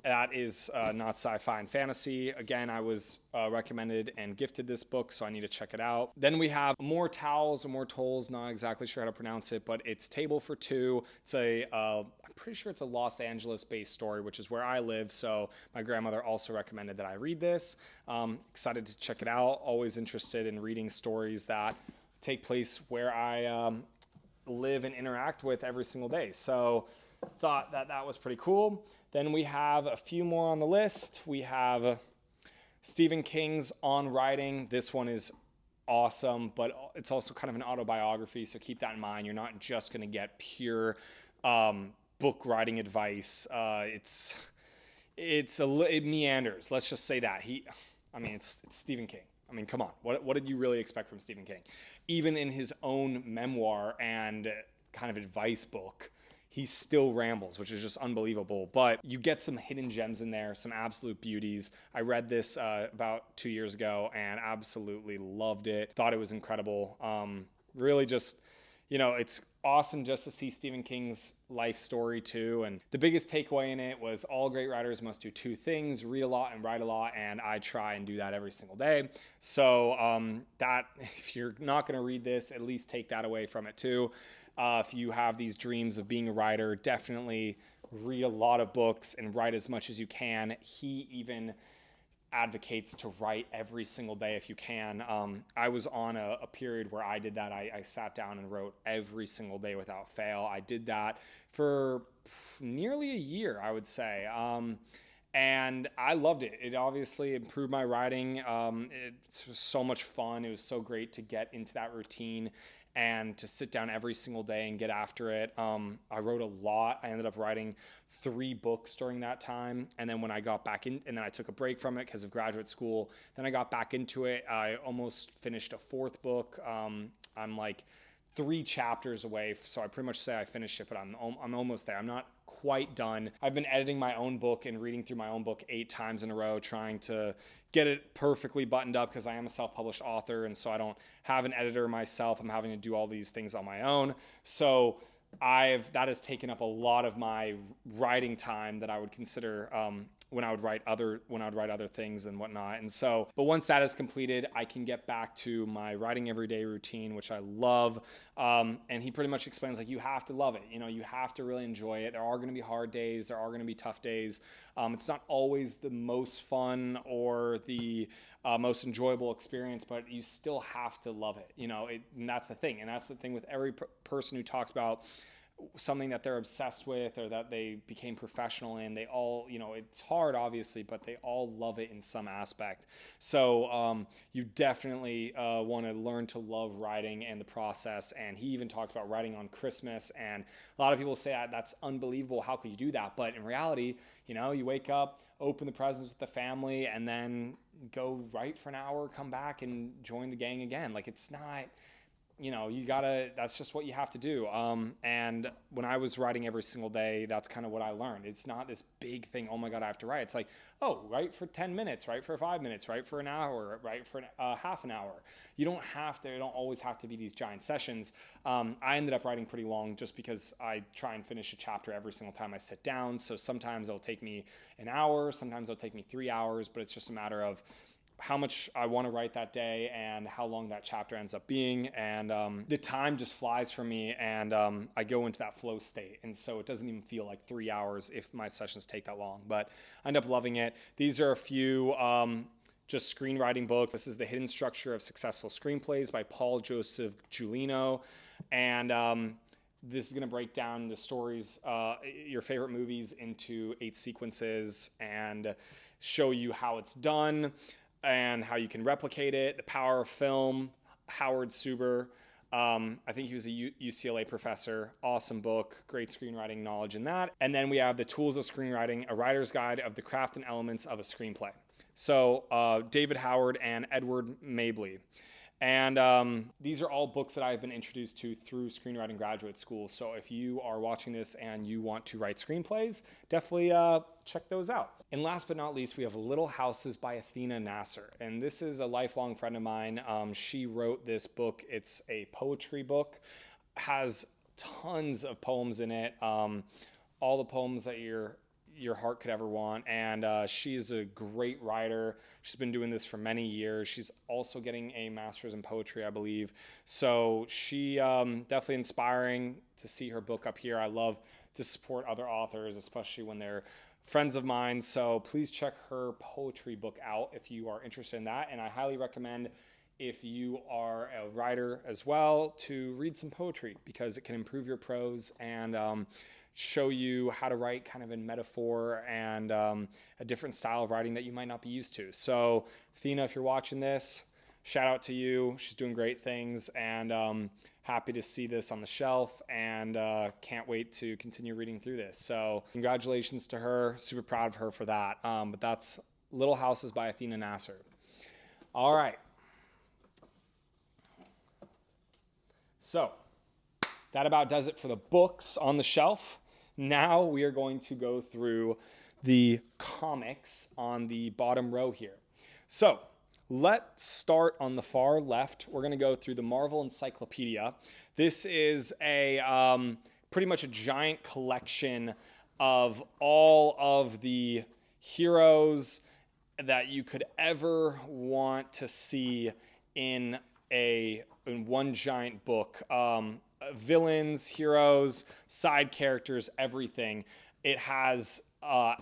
That is not sci-fi and fantasy. Again, I was recommended and gifted this book, so I need to check it out. Then we have More Towels or More Tolls, not exactly sure how to pronounce it, but it's Table for Two. It's I'm pretty sure it's a Los Angeles-based story, which is where I live, so my grandmother also recommended that I read this. Excited to check it out. Always interested in reading stories that take place where I live and interact with every single day. So thought that was pretty cool. Then we have a few more on the list. We have Stephen King's On Writing. This one is awesome, but it's also kind of an autobiography, so keep that in mind. You're not just going to get pure book writing advice. It meanders. Let's just say that. It's Stephen King. I mean, come on. What did you really expect from Stephen King? Even in his own memoir and kind of advice book, he still rambles, which is just unbelievable. But you get some hidden gems in there, some absolute beauties. I read this about 2 years ago and absolutely loved it. Thought it was incredible. Really just, it's awesome just to see Stephen King's life story too. And the biggest takeaway in it was all great writers must do two things: read a lot and write a lot. And I try and do that every single day. So that, if you're not going to read this, at least take that away from it too. If you have these dreams of being a writer, definitely read a lot of books and write as much as you can. He even advocates to write every single day if you can. I was on a period where I did that. I sat down and wrote every single day without fail. I did that for nearly a year, I would say. And I loved it. It obviously improved my writing. It was so much fun. It was so great to get into that routine and to sit down every single day and get after it. I wrote a lot. I ended up writing 3 books during that time. And then when I got back in, and then I took a break from it because of graduate school, then I got back into it. I almost finished a 4th book. I'm like 3 chapters away, so I pretty much say I finished it, but I'm almost there. I'm not quite done. I've been editing my own book and reading through my own book 8 times in a row, trying to get it perfectly buttoned up because I am a self-published author, and so I don't have an editor myself. I'm having to do all these things on my own. So that has taken up a lot of my writing time that I would consider when I would write other things and whatnot. And so, but once that is completed, I can get back to my writing everyday routine, which I love. And he pretty much explains, like, you have to love it. You have to really enjoy it. There are going to be hard days. There are going to be tough days. It's not always the most fun or the most enjoyable experience, but you still have to love it. And that's the thing. And that's the thing with every person who talks about something that they're obsessed with or that they became professional in. They all, it's hard obviously, but they all love it in some aspect. So you definitely want to learn to love writing and the process. And he even talked about writing on Christmas, and a lot of people say that's unbelievable, how could you do that? But in reality, you wake up, open the presents with the family, and then go write for an hour, come back and join the gang again. Like, it's not, that's just what you have to do. And when I was writing every single day, that's kind of what I learned. It's not this big thing, oh my God, I have to write. It's like, write for 10 minutes, write for 5 minutes, write for an hour, write for half an hour. You don't always have to be these giant sessions. I ended up writing pretty long just because I try and finish a chapter every single time I sit down. So sometimes it'll take me an hour, sometimes it'll take me 3 hours, but it's just a matter of how much I want to write that day and how long that chapter ends up being. And the time just flies for me, and I go into that flow state. And so it doesn't even feel like 3 hours if my sessions take that long, but I end up loving it. These are a few just screenwriting books. This is The Hidden Structure of Successful Screenplays by Paul Joseph Giulino. And this is going to break down the stories, your favorite movies, into 8 sequences and show you how it's done and how you can replicate it. The Power of Film, Howard Suber. I think he was a UCLA professor. Awesome book, great screenwriting knowledge in that. And then we have The Tools of Screenwriting, a writer's guide of the craft and elements of a screenplay. So David Howard and Edward Mabley. And these are all books that I've been introduced to through Screenwriting Graduate School. So if you are watching this and you want to write screenplays, definitely check those out. And last but not least, we have Little Houses by Athena Nasser. And this is a lifelong friend of mine. She wrote this book. It's a poetry book, has tons of poems in it, all the poems that your heart could ever want. And she is a great writer. She's been doing this for many years. She's also getting a master's in poetry, I believe. So she definitely inspiring to see her book up here. I love to support other authors, especially when they're friends of mine. So please check her poetry book out if you are interested in that. And I highly recommend, if you are a writer as well, to read some poetry, because it can improve your prose and show you how to write kind of in metaphor and a different style of writing that you might not be used to. So Athena, if you're watching this, shout out to you. She's doing great things, and happy to see this on the shelf, and can't wait to continue reading through this. So congratulations to her. Super proud of her for that. But that's Little Houses by Athena Nasser. All right. So that about does it for the books on the shelf. Now we are going to go through the comics on the bottom row here. So let's start on the far left. We're going to go through the Marvel Encyclopedia. This is a pretty much a giant collection of all of the heroes that you could ever want to see in one giant book. Villains, heroes, side characters, everything. It has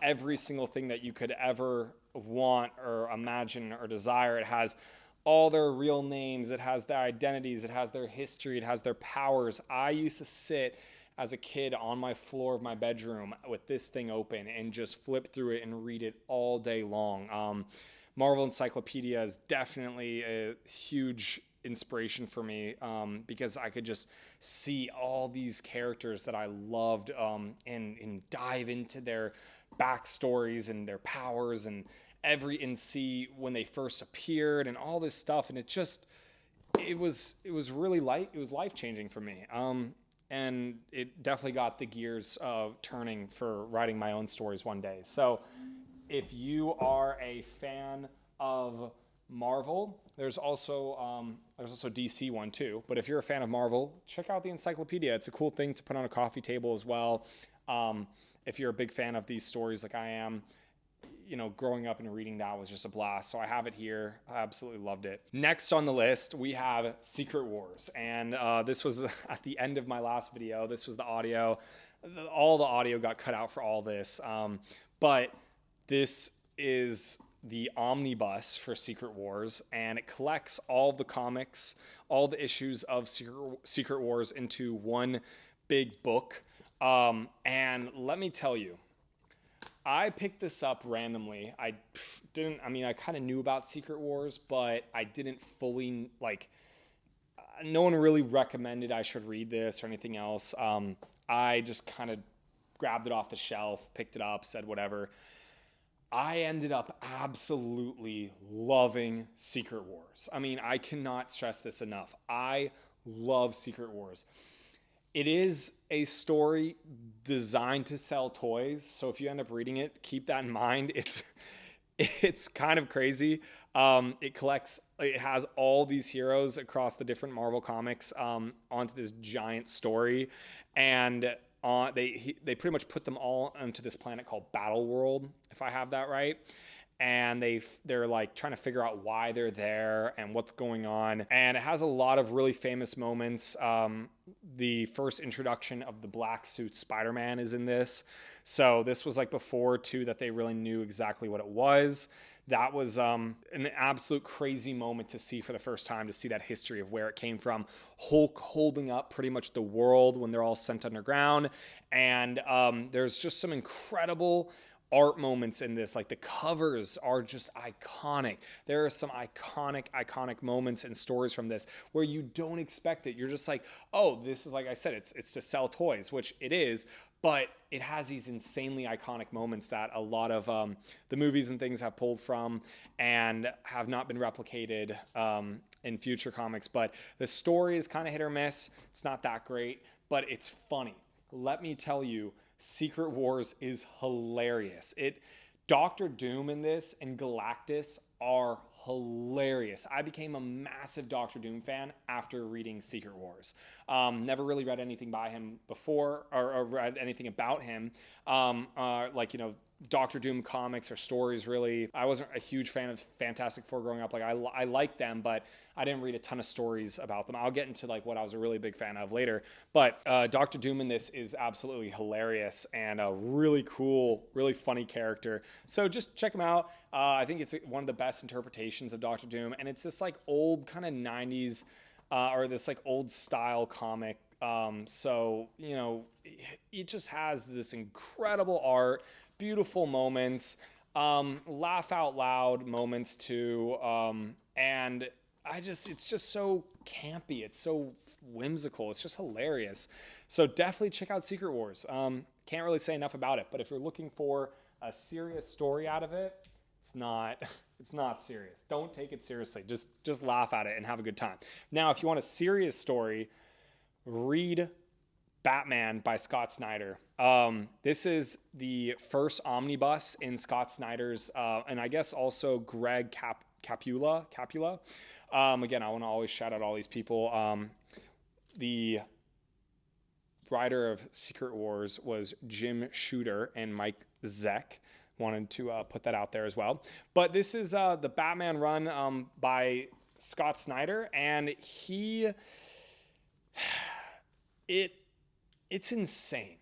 every single thing that you could ever want or imagine or desire. It has all their real names. It has their identities. It has their history. It has their powers. I used to sit as a kid on my floor of my bedroom with this thing open and just flip through it and read it all day long. Marvel Encyclopedia is definitely a huge inspiration for me, because I could just see all these characters that I loved, and dive into their backstories and their powers and see when they first appeared and all this stuff. And it was really life-changing for me. And it definitely got the gears turning for writing my own stories one day. So if you are a fan of Marvel, there's also DC one too. But if you're a fan of Marvel, check out the Encyclopedia. It's a cool thing to put on a coffee table as well. If you're a big fan of these stories like I am, growing up and reading that was just a blast. So I have it here. I absolutely loved it. Next on the list, we have Secret Wars. And this was at the end of my last video. This was the audio. All the audio got cut out for all this. But this is the Omnibus for Secret Wars, and it collects all of the comics, all the issues of Secret Wars into one big book. And let me tell you, I picked this up randomly. I kind of knew about Secret Wars, but I didn't fully, no one really recommended I should read this or anything else. I just kind of grabbed it off the shelf, picked it up, said whatever. I ended up absolutely loving Secret Wars. I mean, I cannot stress this enough. I love Secret Wars. It is a story designed to sell toys, so if you end up reading it, keep that in mind. It's kind of crazy. It has all these heroes across the different Marvel comics onto this giant story, and they pretty much put them all onto this planet called Battle World, if I have that right. And they're like trying to figure out why they're there and what's going on. And it has a lot of really famous moments. The first introduction of the black suit Spider-Man is in this. So this was like before too that they really knew exactly what it was. That was an absolute crazy moment to see for the first time, to see that history of where it came from. Hulk holding up pretty much the world when they're all sent underground. And there's just some incredible art moments in this. Like, the covers are just iconic. There are some iconic moments and stories from this where you don't expect it. You're just like, oh, this is, like I said, it's to sell toys, which it is, but it has these insanely iconic moments that a lot of the movies and things have pulled from and have not been replicated in future comics. But the story is kind of hit or miss. It's not that great, but it's funny. Let me tell you, Secret Wars is hilarious. Doctor Doom in this and Galactus are hilarious. I became a massive Doctor Doom fan after reading Secret Wars. Never really read anything by him before, or read anything about him. Doctor Doom comics or stories, really. I wasn't a huge fan of Fantastic Four growing up. Like, I liked them, but I didn't read a ton of stories about them. I'll get into like what I was a really big fan of later. But Doctor Doom in this is absolutely hilarious and a really cool, really funny character. So just check him out. I think it's one of the best interpretations of Doctor Doom, and it's this like old kind of 90s or this like old style comic. So, you know, it just has this incredible art, beautiful moments, laugh out loud moments too. And it's just so campy. It's so whimsical. It's just hilarious. So definitely check out Secret Wars. Can't really say enough about it, but if you're looking for a serious story out of it, it's not serious. Don't take it seriously. Just laugh at it and have a good time. Now, if you want a serious story, read Batman by Scott Snyder. This is the first omnibus in Scott Snyder's, and I guess also Greg Capula. Again, I want to always shout out all these people. The writer of Secret Wars was Jim Shooter and Mike Zeck. Wanted to put that out there as well. But this is the Batman run by Scott Snyder, and it's insane.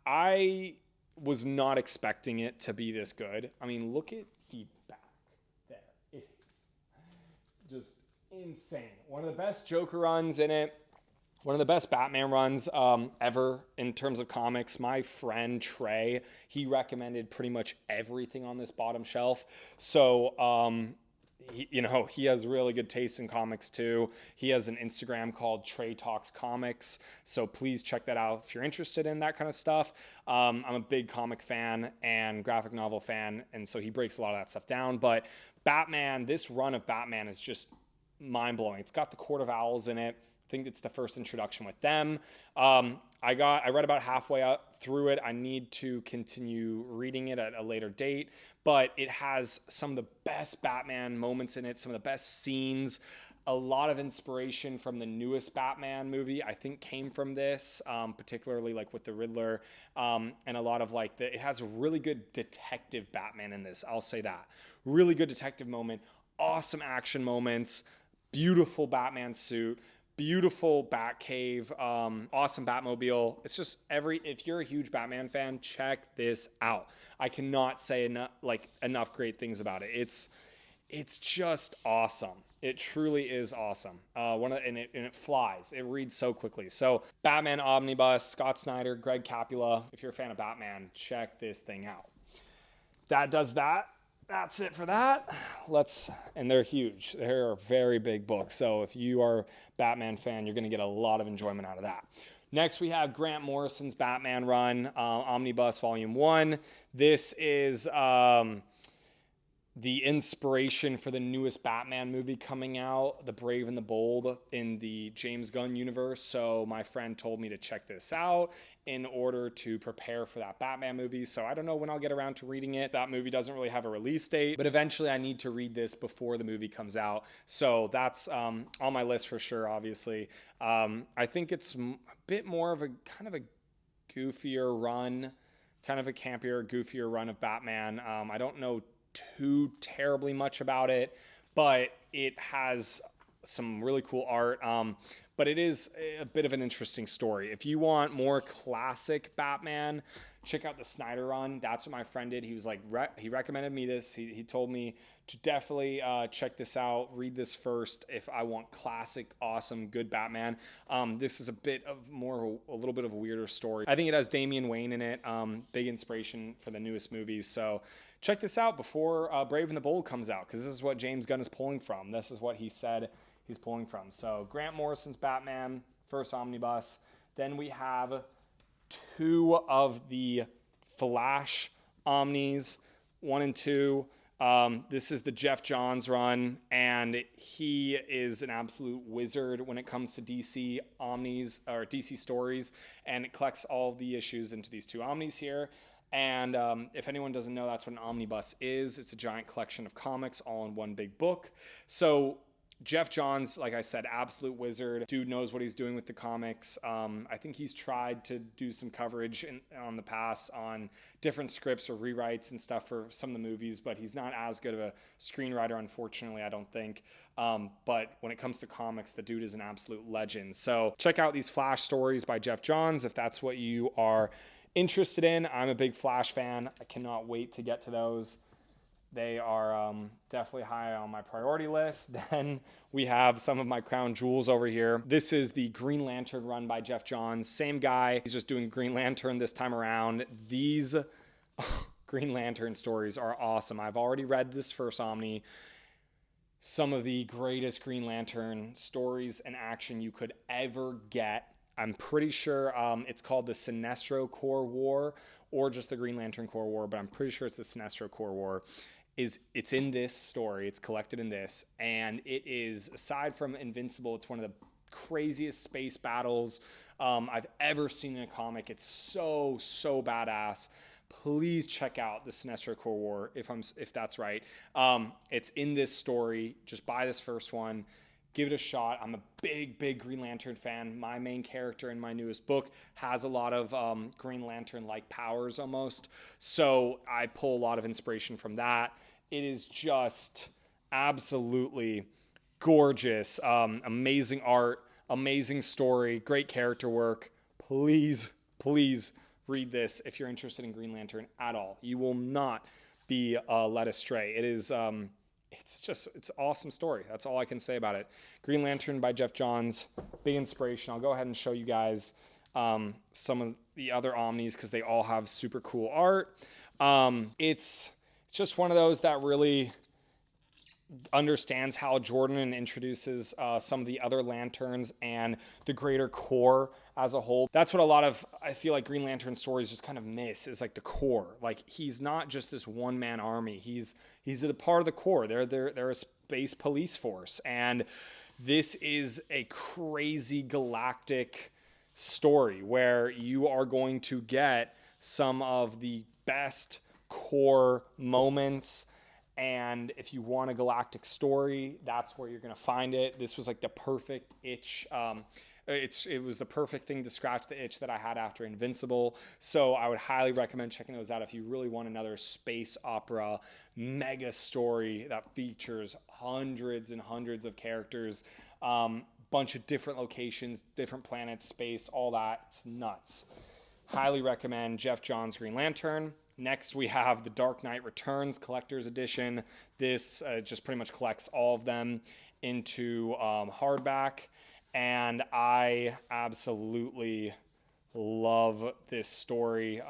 I was not expecting it to be this good. I mean, look at the back there. It is just insane. One of the best Joker runs in it. One of the best Batman runs ever in terms of comics. My friend Trey, he recommended pretty much everything on this bottom shelf. So, he has really good taste in comics too. He has an Instagram called Trey Talks Comics. So please check that out if you're interested in that kind of stuff. I'm a big comic fan and graphic novel fan, and so he breaks a lot of that stuff down. But Batman, this run of Batman is just mind-blowing. It's got the Court of Owls in it. I think it's the first introduction with them. I read about halfway up through it. I need to continue reading it at a later date, but it has some of the best Batman moments in it, some of the best scenes. A lot of inspiration from the newest Batman movie, I think, came from this, particularly like with the Riddler, and a lot of it has a really good detective Batman in this. I'll say that. Really good detective moment, awesome action moments, beautiful Batman suit, beautiful Batcave, awesome Batmobile. It's just if you're a huge Batman fan, check this out. I cannot say enough great things about it. It's just awesome. It truly is awesome. And it flies. It reads so quickly. So Batman Omnibus, Scott Snyder, Greg Capula. If you're a fan of Batman, check this thing out. That does that. That's it for that. And they're huge. They're very big books. So if you are a Batman fan, you're going to get a lot of enjoyment out of that. Next, we have Grant Morrison's Batman run, Omnibus Volume 1. This is the inspiration for the newest Batman movie coming out, The Brave and the Bold, in the James Gunn universe. So my friend told me to check this out in order to prepare for that Batman movie. So I don't know when I'll get around to reading it. That movie doesn't really have a release date, but eventually I need to read this before the movie comes out. So that's on my list for sure, obviously. I think it's a bit more of a kind of a goofier run, kind of a campier, goofier run of Batman. I don't know too terribly much about it, but it has some really cool art. But it is a bit of an interesting story. If you want more classic Batman, check out the Snyder run. That's what my friend did. He was like, he recommended me this. He told me to definitely check this out, read this first if I want classic, awesome, good Batman. This is a little bit of a weirder story. I think it has Damian Wayne in it. Big inspiration for the newest movies. So check this out before Brave and the Bold comes out, because this is what James Gunn is pulling from. This is what he said he's pulling from. So Grant Morrison's Batman, first omnibus. Then we have 2 of the Flash omnis, 1 and 2. This is the Geoff Johns run, and he is an absolute wizard when it comes to DC omnis or DC stories, and it collects all of the issues into these 2 omnis here. And if anyone doesn't know, that's what an omnibus is. It's a giant collection of comics all in one big book. So Geoff Johns, like I said, absolute wizard. Dude knows what he's doing with the comics. I think he's tried to do some coverage on the past on different scripts or rewrites and stuff for some of the movies, but he's not as good of a screenwriter, unfortunately, I don't think. But when it comes to comics, the dude is an absolute legend. So check out these Flash stories by Geoff Johns if that's what you are interested in. I'm a big Flash fan. I cannot wait to get to those. They are definitely high on my priority list. Then we have some of my crown jewels over here. This is the Green Lantern run by Geoff Johns. Same guy. He's just doing Green Lantern this time around. These Green Lantern stories are awesome. I've already read this first Omni. Some of the greatest Green Lantern stories and action you could ever get. I'm pretty sure it's called the Sinestro Corps War or just the Green Lantern Corps War, but I'm pretty sure it's the Sinestro Corps War. It's in this story. It's collected in this, and it is, aside from Invincible, it's one of the craziest space battles I've ever seen in a comic. It's so badass. Please check out the Sinestro Corps War if that's right. It's in this story. Just buy this first one. Give it a shot. I'm a big Green Lantern fan. My main character in my newest book has a lot of Green Lantern-like powers almost. So I pull a lot of inspiration from that. It is just absolutely gorgeous. Amazing art, amazing story, great character work. Please read this if you're interested in Green Lantern at all. You will not be led astray. It is... it's an awesome story. That's all I can say about it. Green Lantern by Geoff Johns, big inspiration. I'll go ahead and show you guys some of the other Omnis because they all have super cool art. It's just one of those that really understands Hal Jordan and introduces some of the other Lanterns and the greater core as a whole. That's what I feel like Green Lantern stories just kind of miss, is like the core. Like, he's not just this one-man army. He's a part of the core. They're a space police force. And this is a crazy galactic story where you are going to get some of the best core moments. And if you want a galactic story, that's where you're going to find it. This was like the perfect itch. It was the perfect thing to scratch the itch that I had after Invincible. So I would highly recommend checking those out if you really want another space opera mega story that features hundreds and hundreds of characters, bunch of different locations, different planets, space, all that. It's nuts. Highly recommend Geoff Johns' Green Lantern. Next, we have The Dark Knight Returns Collector's Edition. This just pretty much collects all of them. into hardback, and I absolutely love this story.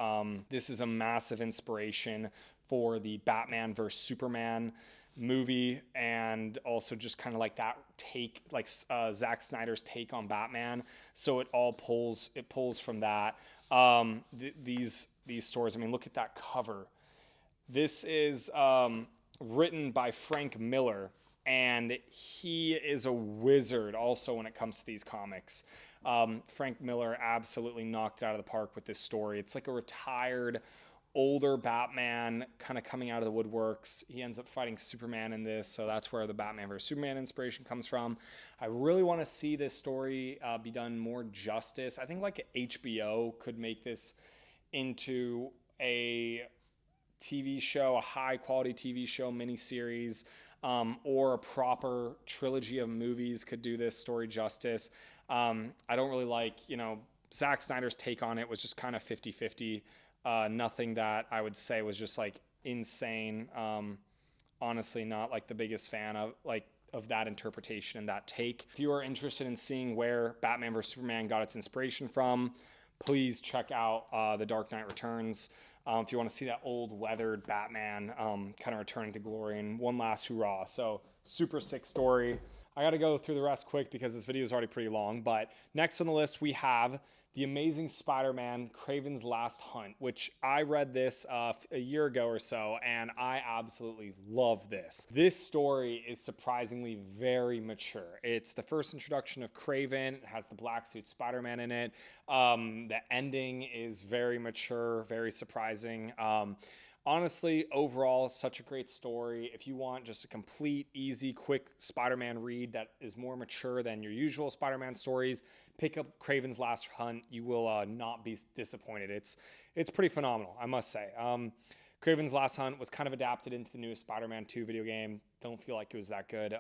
This is a massive inspiration for the Batman vs Superman movie, and also just kind of like that take, like Zack Snyder's take on Batman. So it pulls from that. These stories, I mean, look at that cover. This is written by Frank Miller, and he is a wizard also when it comes to these comics. Frank Miller absolutely knocked it out of the park with this story. It's like a retired older Batman kind of coming out of the woodworks. He ends up fighting Superman in this, so that's where the Batman vs Superman inspiration comes from. I really want to see this story be done more justice. I think like HBO could make this into a TV show, a high quality TV show, miniseries, or a proper trilogy of movies could do this story justice. I don't really like, Zack Snyder's take on it was just kind of 50-50. Nothing that I would say was just like insane. Honestly, not like the biggest fan of that interpretation and that take. If you are interested in seeing where Batman vs Superman got its inspiration from, please check out The Dark Knight Returns. If you want to see that old weathered Batman kind of returning to glory and one last hurrah. So super sick story. I got to go through the rest quick because this video is already pretty long. But next on the list, we have The Amazing Spider-Man, Kraven's Last Hunt, which I read this a year ago or so, and I absolutely love this. This story is surprisingly very mature. It's the first introduction of Kraven. It has the black suit Spider-Man in it. The ending is very mature, very surprising. Honestly, overall, such a great story. If you want just a complete, easy, quick Spider-Man read that is more mature than your usual Spider-Man stories, pick up Kraven's Last Hunt. You will not be disappointed. It's pretty phenomenal, I must say. Kraven's Last Hunt was kind of adapted into the newest Spider-Man 2 video game. Don't feel like it was that good.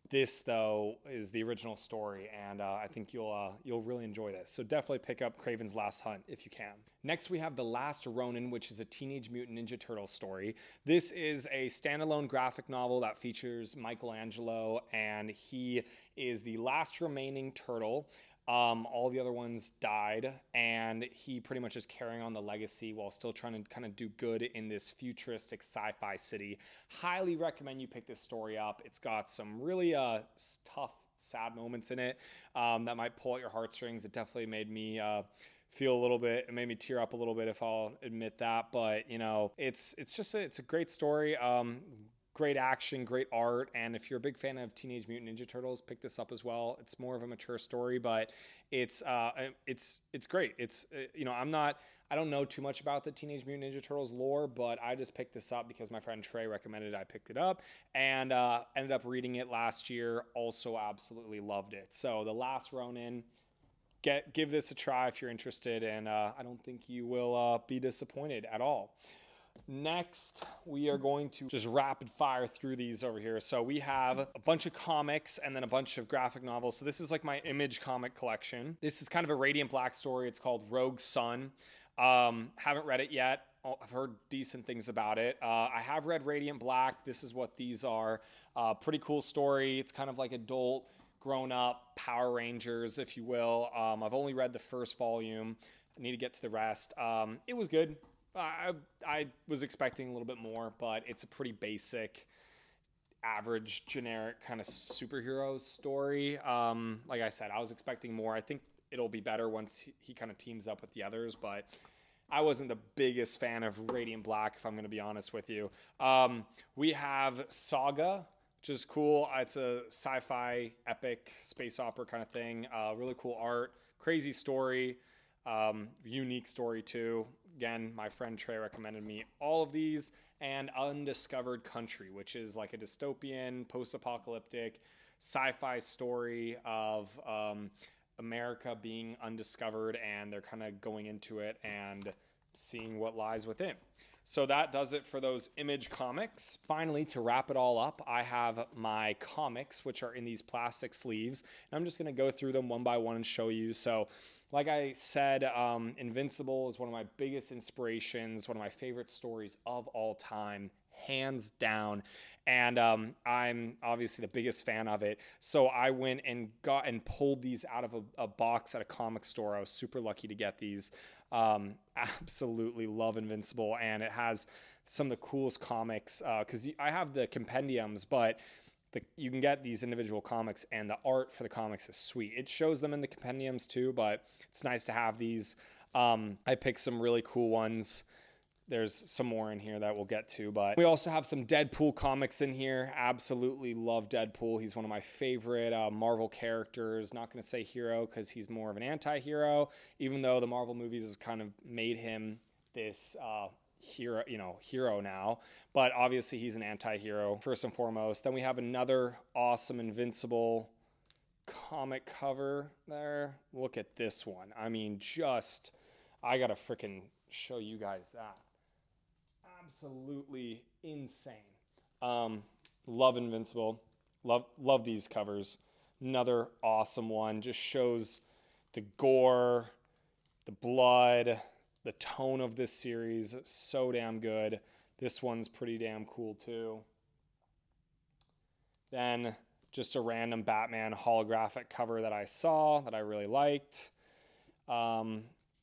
This, though, is the original story, and I think you'll really enjoy this. So definitely pick up Kraven's Last Hunt if you can. Next, we have The Last Ronin, which is a Teenage Mutant Ninja Turtles story. This is a standalone graphic novel that features Michelangelo, and he is the last remaining turtle. All the other ones died, and he pretty much is carrying on the legacy while still trying to kind of do good in this futuristic sci-fi city. Highly recommend you pick this story up. It's got some really tough, sad moments in it that might pull at your heartstrings. It definitely made me feel a little bit. It made me tear up a little bit, if I'll admit that. But it's a great story. Great action, great art, and if you're a big fan of Teenage Mutant Ninja Turtles, pick this up as well. It's more of a mature story, but it's great. I don't know too much about the Teenage Mutant Ninja Turtles lore, but I just picked this up because my friend Trey recommended it. I picked it up and ended up reading it last year. Also, absolutely loved it. So, The Last Ronin. Give this a try if you're interested, and I don't think you will be disappointed at all. Next, we are going to just rapid fire through these over here. So we have a bunch of comics and then a bunch of graphic novels. So this is like my Image comic collection. This is kind of a Radiant Black story. It's called Rogue Sun. Haven't read it yet. I've heard decent things about it. I have read Radiant Black. This is what these are. Pretty cool story. It's kind of like adult, grown-up Power Rangers, if you will. I've only read the first volume. I need to get to the rest. It was good. I was expecting a little bit more, but it's a pretty basic, average, generic kind of superhero story. Like I said, I was expecting more. I think it'll be better once he kind of teams up with the others, but I wasn't the biggest fan of Radiant Black, if I'm going to be honest with you. We have Saga, which is cool. It's a sci-fi, epic, space opera kind of thing. Really cool art, crazy story, unique story too. Again, my friend Trey recommended me all of these, and Undiscovered Country, which is like a dystopian, post-apocalyptic, sci-fi story of America being undiscovered, and they're kind of going into it and seeing what lies within. So that does it for those Image comics. Finally, to wrap it all up, I have my comics, which are in these plastic sleeves. And I'm just going to go through them one by one and show you. So like I said, Invincible is one of my biggest inspirations, one of my favorite stories of all time. hands down. And I'm obviously the biggest fan of it. So I went and got and pulled these out of a box at a comic store. I was super lucky to get these. Absolutely love Invincible, and it has some of the coolest comics, because I have the compendiums, but you can get these individual comics, and the art for the comics is sweet. It shows them in the compendiums too, but it's nice to have these. I picked some really cool ones. There's some more in here that we'll get to, but we also have some Deadpool comics in here. Absolutely love Deadpool. He's one of my favorite Marvel characters. Not going to say hero because he's more of an anti-hero, even though the Marvel movies has kind of made him this hero now, but obviously he's an anti-hero first and foremost. Then we have another awesome Invincible comic cover there. Look at this one. I mean, I gotta freaking show you guys that. Absolutely insane. Love Invincible. Love these covers. Another awesome one. Just shows the gore, the blood, the tone of this series. So damn good. This one's pretty damn cool too. Then just a random Batman holographic cover that I saw that I really liked.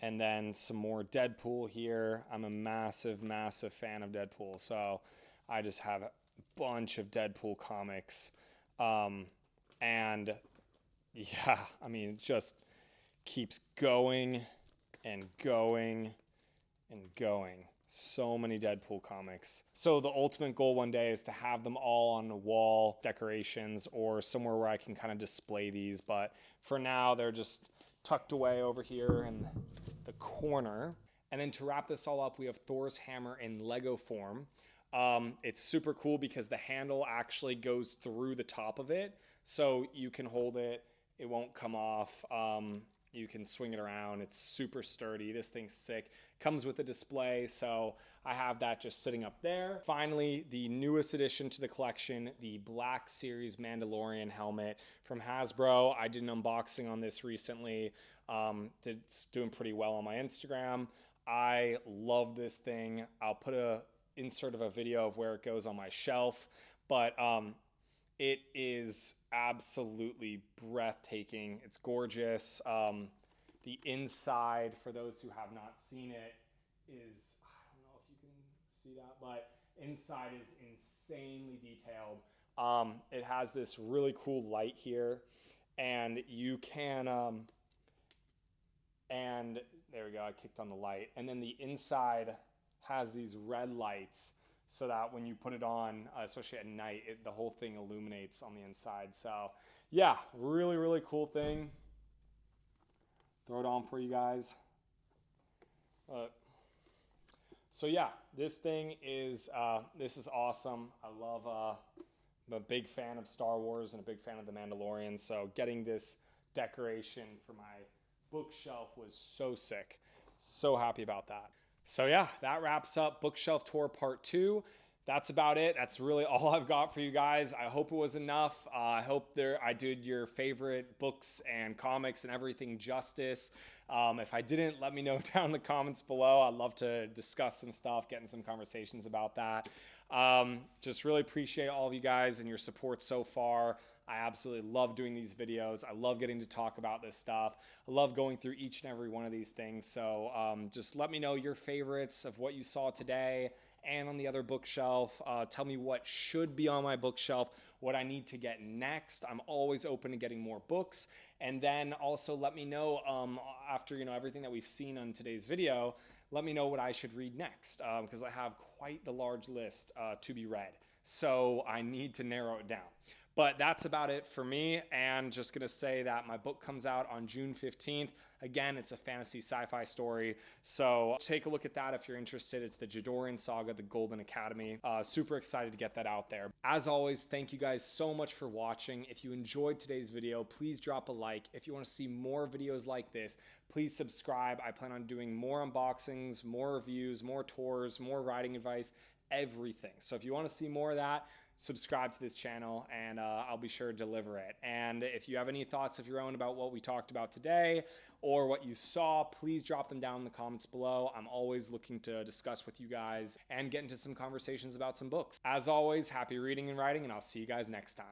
And then some more Deadpool here. I'm a massive, massive fan of Deadpool. So I just have a bunch of Deadpool comics. And yeah, I mean, it just keeps going and going and going. So many Deadpool comics. So the ultimate goal one day is to have them all on the wall decorations or somewhere where I can kind of display these. But for now, they're just tucked away over here in the corner. And then to wrap this all up, we have Thor's hammer in Lego form. It's super cool because the handle actually goes through the top of it. So you can hold it, it won't come off. You can swing it around. It's super sturdy. This thing's sick. Comes with a display, so I have that just sitting up there. Finally, the newest addition to the collection, the Black Series Mandalorian Helmet from Hasbro. I did an unboxing on this recently. It's doing pretty well on my Instagram. I love this thing. I'll put a insert of a video of where it goes on my shelf, but it is absolutely breathtaking. It's gorgeous. The inside, for those who have not seen it, is, I don't know if you can see that, but inside is insanely detailed. It has this really cool light here, and you can, and there we go, I kicked on the light. And then the inside has these red lights, so that when you put it on, especially at night, the whole thing illuminates on the inside. So yeah, really, really cool thing. Throw it on for you guys. So yeah, this thing is, this is awesome. I love, I'm a big fan of Star Wars and a big fan of The Mandalorian. So getting this decoration for my bookshelf was so sick. So happy about that. So yeah, that wraps up Bookshelf Tour Part 2. That's about it. That's really all I've got for you guys. I hope it was enough. I hope I did your favorite books and comics and everything justice. If I didn't, let me know down in the comments below. I'd love to discuss some stuff, get in some conversations about that. Just really appreciate all of you guys and your support so far. I absolutely love doing these videos. I love getting to talk about this stuff. I love going through each and every one of these things. So just let me know your favorites of what you saw today and on the other bookshelf. Tell me what should be on my bookshelf, what I need to get next. I'm always open to getting more books. And then also let me know after everything that we've seen on today's video, let me know what I should read next, because I have quite the large list to be read. So I need to narrow it down. But that's about it for me, and just gonna say that my book comes out on June 15th. Again, it's a fantasy sci-fi story, so take a look at that if you're interested. It's the Gidorian Saga, the Golden Academy. Super excited to get that out there. As always, thank you guys so much for watching. If you enjoyed today's video, please drop a like. If you wanna see more videos like this, please subscribe. I plan on doing more unboxings, more reviews, more tours, more riding advice, everything. So if you wanna see more of that, subscribe to this channel, and I'll be sure to deliver it. And if you have any thoughts of your own about what we talked about today or what you saw, please drop them down in the comments below. I'm always looking to discuss with you guys and get into some conversations about some books. As always, happy reading and writing, and I'll see you guys next time.